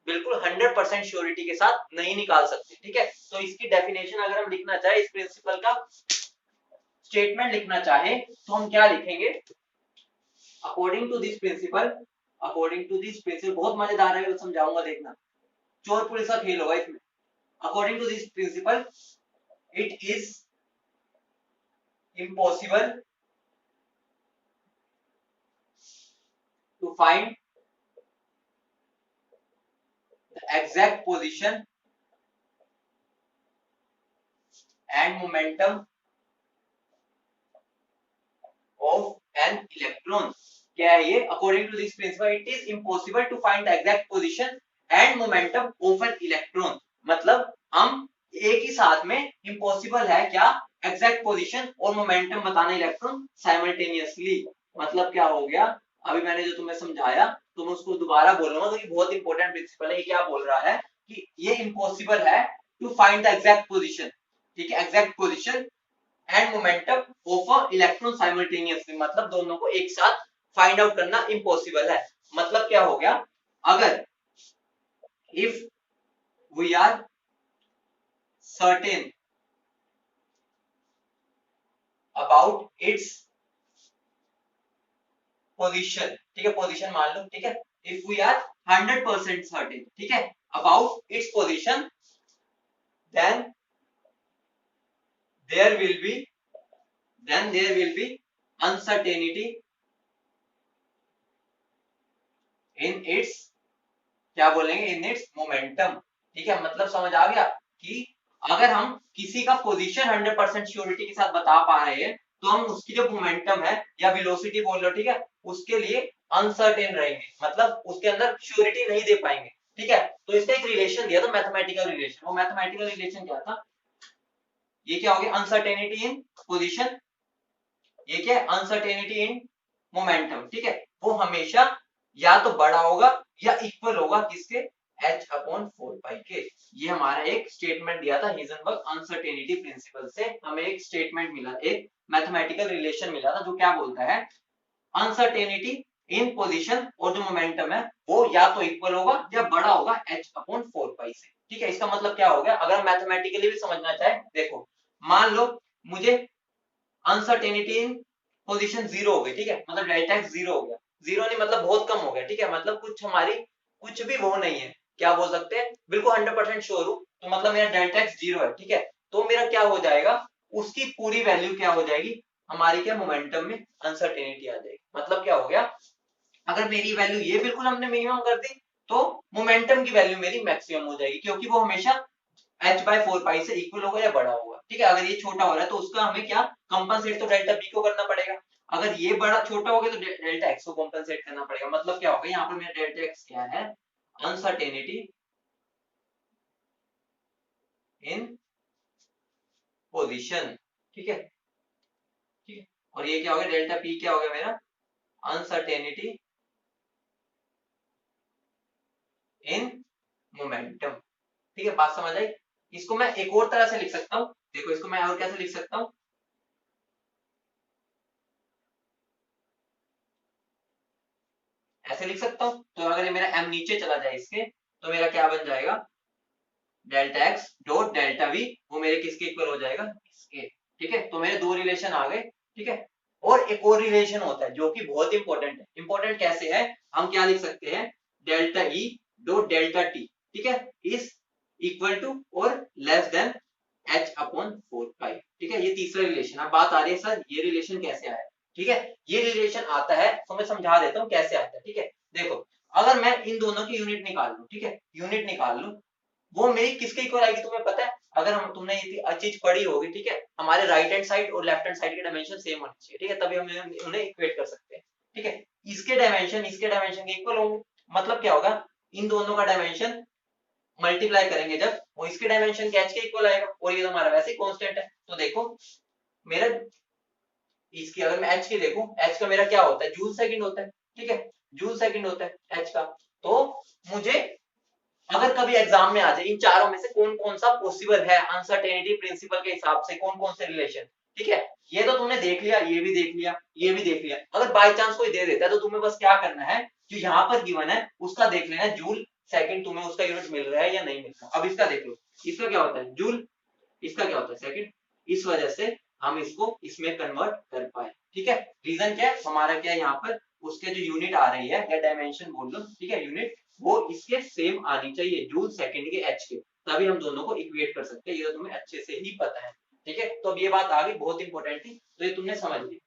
बिल्कुल 100% श्योरिटी के साथ नहीं निकाल सकते। ठीक है, तो इसकी डेफिनेशन अगर हम लिखना चाहे, इस प्रिंसिपल का स्टेटमेंट लिखना चाहे, तो हम क्या लिखेंगे, according to this principle, according to this principle, बहुत मजेदार है, समझाऊंगा, देखना, चोर पुलिस का खेल होगा इसमें। According to this principle, it is impossible to find the exact position and momentum of an electron। क्या है ये, according to this principle it is impossible to find the exact position and momentum of an electron, मतलब हम एक ही साथ में impossible है क्या एग्जैक्ट पोजीशन और मोमेंटम बताना इलेक्ट्रॉन साइमल्टेनियसली। मतलब क्या हो गया, अभी मैंने जो तुम्हें समझाया तो मैं उसको दोबारा बोलूंगा तो ये बहुत इंपॉर्टेंट प्रिंसिपल है। ये क्या बोल रहा है कि ये इम्पॉसिबल है to find the exact position, ठीक है, exact position and momentum of a electron simultaneously, मतलब दोनों को एक साथ फाइंड आउट करना इम्पॉसिबल है। मतलब क्या हो गया, अगर if we are certain about its position, ठीक है, पोजीशन मान लो, ठीक है, इफ वी आर 100% सर्टेन, ठीक है, about its position, then there will be uncertainty in its, क्या बोलेंगे, इन इट्स मोमेंटम, ठीक है। मतलब समझ आ गया कि अगर हम किसी का पोजीशन 100% श्योरिटी के साथ बता पा रहे हैं तो हम उसकी जो मोमेंटम है या वेलोसिटी बोल लो, ठीक है, उसके लिए अनसर्टेन रहेंगे, मतलब उसके अंदर श्योरिटी नहीं दे पाएंगे, ठीक है। तो इसका एक रिलेशन दिया था, मैथमेटिकल रिलेशन। वो मैथमेटिकल रिलेशन क्या था, ये क्या हो गया, अनसर्टेनिटी इन पोजीशन, ये क्या है, अनसर्टेनिटी इन मोमेंटम, ठीक है, वो हमेशा या तो बड़ा होगा या इक्वल होगा किसके, h अपॉन 4 पाई के। ये हमारा एक स्टेटमेंट दिया था हिजनबर्ग अनसर्टेनिटी प्रिंसिपल से, हमें एक स्टेटमेंट मिला, एक मैथमेटिकल रिलेशन मिला था जो क्या बोलता है, अनसर्टेनिटी इन पोजीशन और जो मोमेंटम है वो या तो इक्वल होगा या बड़ा होगा h अपॉन 4 पाई से, ठीक है। इसका मतलब क्या हो गया, अगर मैथमेटिकली भी समझना चाहे, देखो मान लो मुझे अनसर्टेनिटी इन पोजीशन जीरो हो गई, ठीक है, मतलब डेल्टा एक्स जीरो हो गया, जीरो नहीं मतलब बहुत कम हो गया, ठीक है, मतलब कुछ हमारी कुछ भी वो नहीं है, क्या बोल सकते हैं, बिल्कुल 100% श्योर हूं, तो मतलब मेरा डेल्टा एक्स जीरो है, ठीक है, तो मेरा क्या हो जाएगा, उसकी पूरी वैल्यू क्या हो जाएगी, हमारी क्या मोमेंटम में अनसर्टेनिटी आ जाएगी। मतलब क्या हो गया, अगर मेरी वैल्यू ये बिल्कुल हमने मिनिमम कर दी तो मोमेंटम की वैल्यू मेरी मैक्सिमम हो जाएगी, क्योंकि वो हमेशा h बाय 4 पाई से इक्वल होगा या बड़ा होगा, ठीक है। अगर ये छोटा हो रहा है तो उसका हमें क्या कंपनसेट तो डेल्टा बी को करना पड़ेगा, अगर ये बड़ा छोटा हो गया तो डेल्टा एक्स को कंपनसेट करना पड़ेगा। मतलब क्या होगा, यहाँ पर मेरा डेल्टा एक्स क्या है, अनसर्टेनिटी इन पोजीशन, ठीक है, ठीक है, और ये क्या हो गया, डेल्टा पी क्या हो गया मेरा, अनसर्टेनिटी इन मोमेंटम, ठीक है, बात समझ आई। इसको मैं एक और तरह से लिख सकता हूँ, देखो इसको मैं और कैसे लिख सकता हूँ, ऐसे लिख सकता हूँ। तो अगर ये मेरा m नीचे चला जाए इसके, तो मेरा क्या बन जाएगा, delta x dot delta we, वो मेरे किसके इक्वल हो जाएगा, इसके, ठीक है। तो मेरे दो रिलेशन आ गए, ठीक है। और एक और रिलेशन होता है जो कि बहुत इंपॉर्टेंट है, इंपॉर्टेंट कैसे है, हम क्या लिख सकते हैं, delta E dot delta T, ठीक है, इज इक्वल टू और लेस देन h अपॉन 4 पाई, ठीक है। ये तीसरा रिलेशन। अब बात आ रही है सर ये रिलेशन कैसे आया, ठीक है, ये रिलेशन आता है तो मैं समझा देता हूँ कैसे आता है, ठीक है। देखो अगर मैं इन दोनों की यूनिट निकाल लूं, ठीक है, यूनिट निकाल लूं, वो मेरी किसके इक्वल आएगी तुम्हें पता है, अगर हम तुमने ये चीज पढ़ी होगी, ठीक है, हमारे राइट हैंड साइड और लेफ्ट हैंड साइड के डायमेंशन सेम होने चाहिए, ठीक है, तभी हम उन्हें इक्वेट कर सकते हैं, ठीक है। इसके डायमेंशन के इक्वल होंगे, मतलब क्या होगा, इन दोनों का डायमेंशन मल्टीप्लाई करेंगे जब, वो इसके डायमेंशन के h के इक्वल आएगा, और ये तो हमारा वैसे ही कांस्टेंट है। तो देखो मेरा इसकी अगर मैं h की देखूं, h का मेरा क्या होता है, जूल सेकंड होता है, ठीक है, जूल सेकंड होता है h का। तो मुझे अगर कभी एग्जाम में आ जाए इन चारों में से कौन कौन सा पॉसिबल है अनसर्टेनिटी प्रिंसिपल के हिसाब से, कौन कौन से रिलेशन, ठीक है, ये तो तुमने देख लिया, ये भी देख लिया, ये भी देख लिया। अगर बाय चांस कोई दे देता है तो तुम्हें बस क्या करना है, जो यहाँ पर गिवन है उसका देख लेना है, जूल सेकंड तुम्हें उसका यूनिट मिल रहा है या नहीं मिल रहा। अब इसका देख लो, इसका क्या होता है जूल, इसका क्या होता है सेकंड, इस वजह से हम इसको इसमें कन्वर्ट कर पाए, ठीक है। रीजन क्या है हमारा, क्या यहाँ पर उसके जो यूनिट आ रही है या डायमेंशन बोल लो, ठीक है, यूनिट वो इसके सेम आनी चाहिए, जूल सेकंड के h के, तभी हम दोनों को इक्वेट कर सकते हैं। ये तो तुम्हें अच्छे से ही पता है, ठीक है। तो अब ये बात आ गई, बहुत इंपॉर्टेंट थी, तो ये तुमने समझ ली।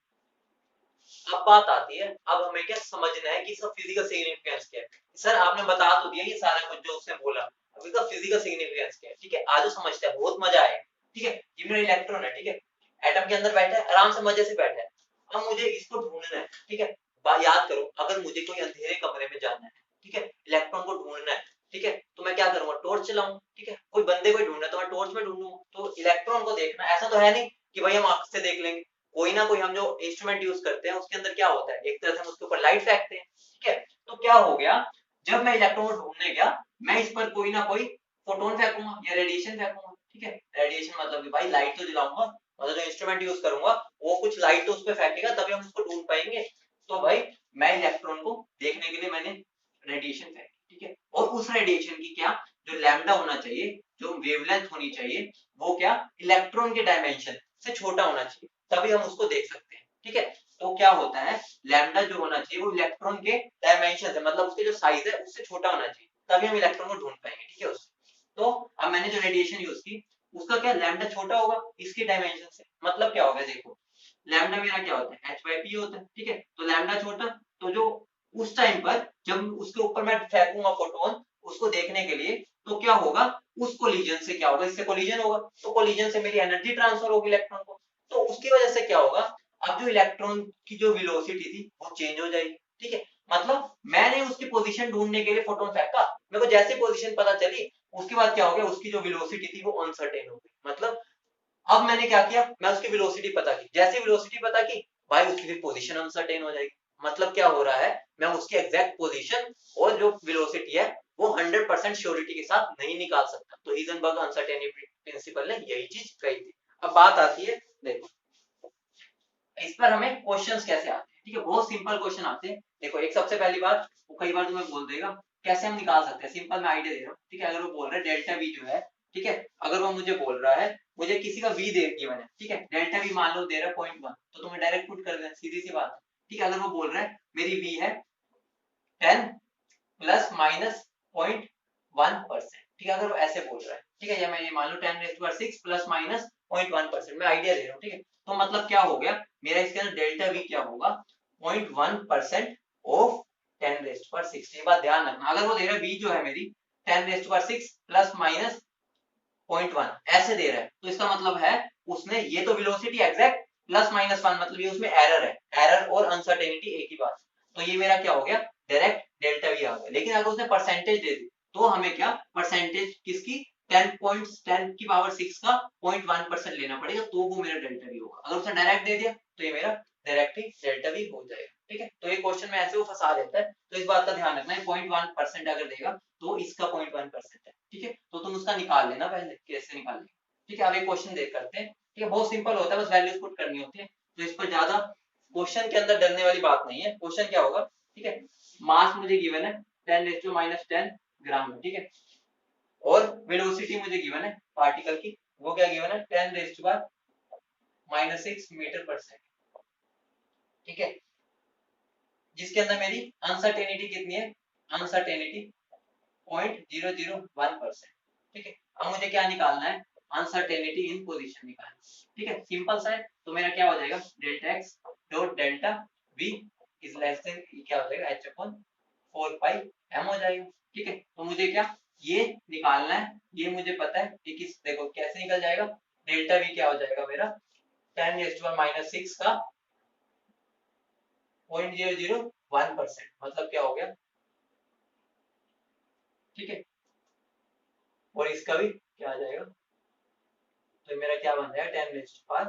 अब बात आती है, अब हमें क्या समझना है कि इसका फिजिकल सिग्निफिकेंस क्या है। सर आपने बता तो दिया ये सारा कुछ जो उसने बोला, अब इसका फिजिकल सिग्निफिकेंस क्या है, ठीक है, आज समझते हैं, बहुत मजा आएगा, ठीक है। ये मेरा इलेक्ट्रॉन है, ठीक है, एटम के अंदर बैठा है, आराम से मजे से बैठा है। अब मुझे इसको ढूंढना है, ठीक है, याद करो अगर मुझे कोई अंधेरे कमरे में जाना है, ठीक है, इलेक्ट्रॉन को ढूंढना है, ठीक है, तो मैं क्या करूंगा, टॉर्च चलाऊं, ठीक है, कोई बंदे को ढूंढना तो मैं टॉर्च में ढूंढूंगा। तो इलेक्ट्रॉन को देखना ऐसा तो है नहीं कि भाई हम आंख से देख लेंगे, कोई ना कोई हम जो इंस्ट्रूमेंट यूज करते हैं उसके अंदर क्या होता है, एक तरह से हम उसके ऊपर लाइट फेंकते हैं, ठीक है। तो क्या हो गया, जब मैं इलेक्ट्रॉन को ढूंढने गया, मैं इस पर कोई ना कोई फोटोन फेंकूंगा या रेडिएशन फेंकूंगा, ठीक है। रेडिएशन मतलब कि भाई लाइट तो जलाऊंगा, मतलब जो इंस्ट्रूमेंट यूज करूंगा वो कुछ लाइट तो उस पर फेंकेगा, तभी हम उसको ढूंढ पाएंगे। तो भाई मैं इलेक्ट्रॉन को देखने के लिए मैंने रेडिएशन फेंकी, ठीक है। और उस रेडिएशन की क्या, जो लैम्डा होना चाहिए, जो वेवलेंथ होनी चाहिए, वो क्या इलेक्ट्रॉन के डायमेंशन से छोटा होना चाहिए, तभी हम उसको देख सकते हैं, ठीक है। तो क्या होता है, लैम्डा जो होना चाहिए वो इलेक्ट्रॉन के डायमेंशन है, मतलब उसके जो साइज है उससे छोटा होना चाहिए, तभी हम इलेक्ट्रॉन को ढूंढ पाएंगे, ठीक है उससे। तो अब मैंने जो रेडिएशन यूज की उसका क्या लैम्डा छोटा होगा इसके डायमेंशन से, मतलब क्या होगा देखो, लैम्डा मेरा क्या होता है h/p होता है, ठीक है। तो लैम्डा छोटा, तो जो उस टाइम पर जब उसके ऊपर मैं फेंकूंगा फोटोन उसको देखने के लिए, तो क्या होगा, उस कोलिजन से क्या होगा, इससे कोलिजन होगा, तो कोलिजन से मेरी एनर्जी ट्रांसफर होगी इलेक्ट्रॉन को, तो उसकी वजह से क्या होगा, अब जो इलेक्ट्रॉन की जो वेलोसिटी थी वो चेंज हो जाएगी, ठीक है। मतलब मैंने उसकी पोजीशन ढूंढने के लिए फोटोन फेंका, मेरे को जैसे पोजीशन पता चली उसके बाद क्या हो गया, उसकी जो वेलोसिटी थी वो अनसर्टेन हो गई। मतलब अब मैंने क्या किया, मैं उसकी वेलोसिटी पता की, जैसे वेलोसिटी पता की भाई उसकी फिर पोजीशन अनसर्टेन हो जाएगी। मतलब क्या हो रहा है, मैं उसकी एग्जैक्ट पोजीशन और जो वेलोसिटी है वो 100% श्योरिटी के साथ नहीं निकाल सकता। तो हीजनबर्ग अनसर्टेनिटी प्रिंसिपल ने यही चीज कही थी। अब बात आती है, देखो इस पर हमें क्वेश्चंस कैसे आते हैं, ठीक है, बहुत सिंपल क्वेश्चन आते हैं। देखो एक सबसे पहली बात, वो कई बार तुम्हें बोल देगा कैसे हम निकाल सकते हैं, सिंपल मैं आइडिया दे रहा हूँ, ठीक है। अगर वो बोल रहा है डेल्टा वी जो है, ठीक है, अगर वो मुझे बोल रहा है, मुझे किसी का वी दे गिवन है, ठीक है, डेल्टा वी मान लो दे रहा है 0.1, तो तुम्हें डायरेक्ट पुट कर देना, सीधी सी बात है, ठीक है। अगर वो बोल रहा है मेरी वी है 10 प्लस माइनस 0.1%, ठीक है, अगर वो ऐसे बोल रहा है, ठीक है, या मैं ये मान लो 10⁻6 प्लस माइनस 0.1%, मैं आइडिया दे रहा हूँ, ठीक है। तो मतलब क्या हो गया, मेरा इसके अंदर डेल्टा वी क्या होगा, 0.1% ऑफ 10⁻6। ये बात ध्यान रखना, अगर वो दे रहा है वी जो है मेरी 10⁻6 प्लस माइनस 0.1 ऐसे दे रहा है, तो इसका मतलब है उसने ये तो वेलोसिटी एग्जैक्ट प्लस माइनस 1, मतलब ये उसमें एरर है, एरर और अनसर्टेनिटी एक ही बात। तो ये मेरा क्या हो गया, डायरेक्ट डेल्टा वी आ गया। लेकिन अगर उसने परसेंटेज दे दी तो हमें क्या, परसेंटेज किसकी 10 की पावर 6 का 0.1% लेना पड़ेगा, तो वो मेरा डेल्टा वी होगा। अगर उसने डायरेक्ट दे दिया तो ये मेरा डायरेक्ट ही डेल्टा वी हो जाएगा, ठीक है। तो ये क्वेश्चन में ऐसे वो फंसा देता है, तो इस बात का ध्यान रखना है, 0.1% अगर देगा तो इसका 0.1% है, ठीक है। तो तुम उसका निकाल लेना पहले, कैसे निकालेंगे, ठीक है। अब एक क्वेश्चन देख करते हैं, ठीक है, बहुत सिंपल होता है, बस वैल्यूज पुट करनी होती है, तो इस पर ज्यादा क्वेश्चन के अंदर डरने वाली बात नहीं है। क्वेश्चन क्या होगा, ठीक है, मास मुझे गिवन है 10⁻⁻10 ग्राम में, ठीक है, और वेलोसिटी मुझे गिवन है पार्टिकल की, वो क्या गिवन है 10⁻⁻6 मीटर पर सेकंड, ठीक है, जिसके अंदर मेरी अनसर्टेनिटी कितनी है, अनसर्टेनिटी 0.001%, ठीक है। अब मुझे क्या निकालना है, अनसर्टेनिटी इन पोजीशन निकालना, ठीक है, सिंपल सा है। तो मेरा क्या हो जाएगा, delta x dot delta we is less than, क्या हो जाएगा h अपॉन 4 पाई m हो जाएगा, ठीक है। तो मुझे क्या ये निकालना है, ये मुझे पता है कि किस, देखो कैसे निकल जाएगा, डेल्टा वी क्या हो जाएगा मेरा 10⁻⁻6 का 0.001%, मतलब क्या हो गया, ठीक है, और इसका भी क्या आ जाएगा, तो मेरा क्या बन जाएगा 10⁻⁵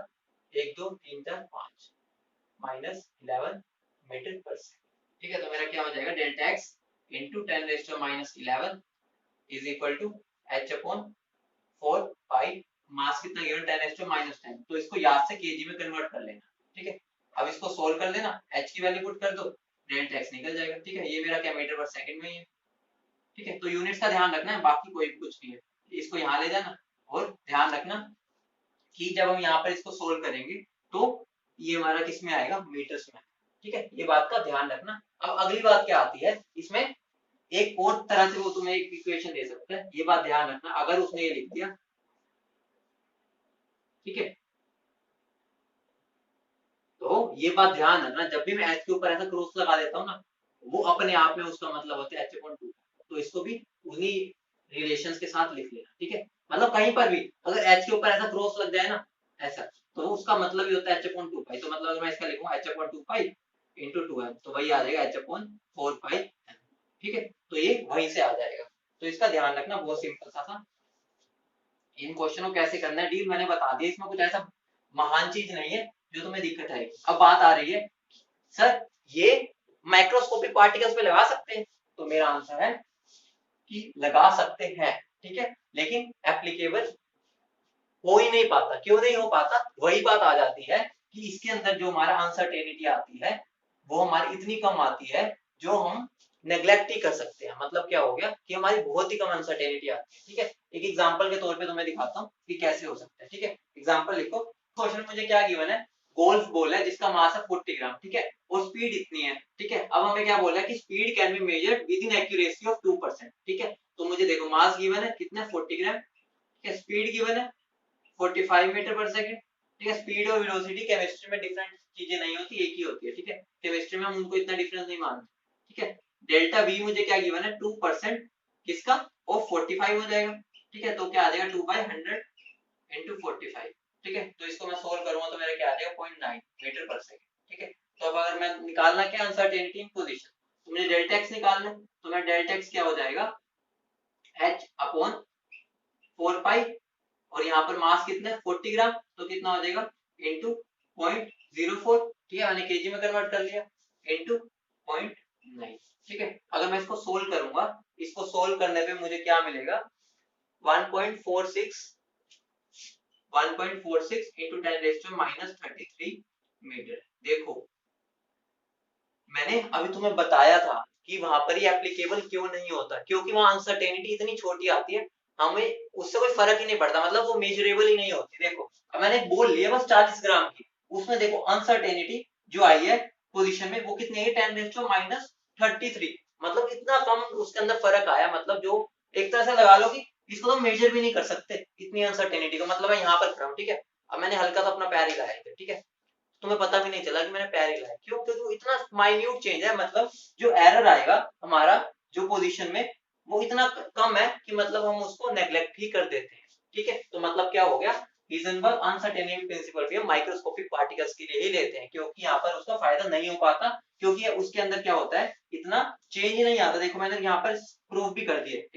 1 2 3 4 5 माइनस 11 मीटर पर सेकंड, ठीक है। तो मेरा क्या हो जाएगा, delta X into 10⁻⁻11 is equal to h upon 4 pi, mass कितना गिवन 10⁻⁻10, तो इसको याद से केजी में कन्वर्ट कर लेना, ठीक है। अब इसको सोल्व कर लेना, h की वैल्यू पुट कर दो, डेल्टा एक्स निकल जाएगा, ठीक है। ये मेरा क्या मीटर पर सेकंड में ही है, ठीक है। तो यूनिट्स का ध्यान रखना है, बाकी कोई कुछ नहीं है, इसको यहाँ ले जाना, और ध्यान रखना कि जब हम यहाँ पर इसको सोल्व करेंगे तो ये हमारा किस में आएगा, मीटर्स में, ठीक है। ये बात का ध्यान रखना। अब अगली बात क्या आती है इसमें, एक और तरह से वो तुम्हें एक इक्वेशन दे सकता है, ये बात ध्यान रखना, अगर उसने ये लिख दिया, ठीक है, तो ये बात ध्यान रखना, जब भी मैं एच के ऊपर ऐसा क्रॉस लगा देता हूँ ना, वो अपने आप में उसका मतलब होता है एच अपॉन 2, तो इसको भी उन्हीं रिलेशंस के साथ लिख लेना, ठीक है। मतलब कहीं पर भी अगर एच के ऊपर ऐसा क्रॉस लग जाए ना, ऐसा, तो उसका मतलब ही होता है एच अपॉन 2 पाई। तो मतलब अगर मैं इसका लिखूंगा H upon 2 pi into 2m, तो वही आ जाएगा एच अपॉन 4 पाई, ठीक है। तो ये वहीं से आ जाएगा, तो इसका ध्यान रखना, बहुत सिंपल सा था। इन क्वेश्चन को कैसे करना है डील मैंने बता दिया, इसमें कुछ ऐसा महान चीज नहीं है जो तुम्हें दिक्कत आएगी। अब बात आ रही है सर ये माइक्रोस्कोपिक पार्टिकल्स पे लगा सकते हैं, तो मेरा आंसर है कि लगा सकते हैं, ठीक है, लेकिन एप्लीकेबल हो ही नहीं पाता। क्यों नहीं हो पाता? वही बात आ जाती है कि इसके अंदर जो हमारा अनसर्टेनिटी आती है वो हमारी इतनी कम आती है जो हम नेग्लेक्ट ही कर सकते हैं। मतलब क्या हो गया कि हमारी बहुत ही कम अनसर्टेनिटी आती है, ठीक है। एक एग्जांपल के तौर पे तुम्हें दिखाता हूँ कि कैसे हो सकता है, ठीक है। एग्जांपल लिखो, क्वेश्चन मुझे क्या गिवन है, गोल्फ बॉल है जिसका मास है 40 ग्राम, ठीक है, और स्पीड इतनी है, ठीक है। अब हमें क्या बोला है कि speed can be measured with in accuracy of 2%, ठीक है। तो मुझे देखो मास गिवन है कितना, 40 ग्राम, ठीक है, स्पीड गिवन है 45 मीटर पर सेकंड, ठीक है। स्पीड और वेलोसिटी केमिस्ट्री में डिफरेंट चीजें नहीं होती, एक ही होती है, ठीक है। केमिस्ट्री में हम उनको इतना डिफरेंस नहीं मानते, ठीक है। डेल्टा वी मुझे क्या गिवन है, 2% किसका, और 45 हो जाएगा, ठीक है। तो क्या आ जाएगा 2/100 इंटू 45, ठीक है। तो इसको मैं सोल्व करूंगा तो मेरा क्या आ जाएगा 0.9 मीटर पर सेकंड, ठीक है। तो अब अगर मैं निकालना क्या अनसर्टेनिटी इन पोजीशन, तो मुझे डेल्टा एक्स निकालना है, तो मैं डेल्टा एक्स क्या हो जाएगा h अपॉन 4 पाई, और यहाँ पर मास कितना है 40 ग्राम, तो कितना हो जाएगा इंटू 0.04, ठीक है, मैंने केजी में कन्वर्ट कर लिया, इंटू 0.9, ठीक है। अगर मैं इसको सोल्व करूंगा, इसको सोल्व करने पे मुझे क्या मिलेगा 1.46 इंटू 10⁻³ मीटर। देखो मैंने अभी तुम्हें बताया था कि वहां पर ये एप्लीकेबल क्यों नहीं होता, क्योंकि वहां अनसर्टेनिटी इतनी छोटी आती है, हमें उससे कोई फर्क ही नहीं पड़ता, मतलब वो मेजरेबल ही नहीं होती। देखो अब मैंने बोल लिया बस 40 ग्राम की, उसमें देखो अनसर्टेनिटी जो आई है पोजीशन में वो कितनी है 10⁻³ मतलब इतना कम उसके अंदर फर्क आया, मतलब जो एक तरह से लगा लो कि इसको तो मेजर भी नहीं कर सकते इतनी अनसर्टेनिटी को, मतलब मैं यहाँ पर खड़ा हूँ, ठीक है। अब मैंने हल्का सा अपना पैर हिलाया है, ठीक है, तुम्हें पता भी नहीं चला कि मैंने पैर हिलाया, क्यों? क्योंकि वो इतना माइन्यूट चेंज है, मतलब जो एरर आएगा हमारा जो पोजीशन में वो इतना कम है कि मतलब हम उसको नेग्लेक्ट ही कर देते हैं, ठीक है। तो मतलब क्या हो गया, हीजनबर्ग अनसर्टेनिटी प्रिंसिपल भी हम माइक्रोस्कोपिक पार्टिकल्स के लिए ही लेते हैं, क्योंकि यहाँ पर उसका फायदा नहीं हो पाता, क्योंकि उसके अंदर क्या होता है इतना चेंज ही नहीं आता। देखो मैंने यहाँ पर प्रूफ भी कर दिया।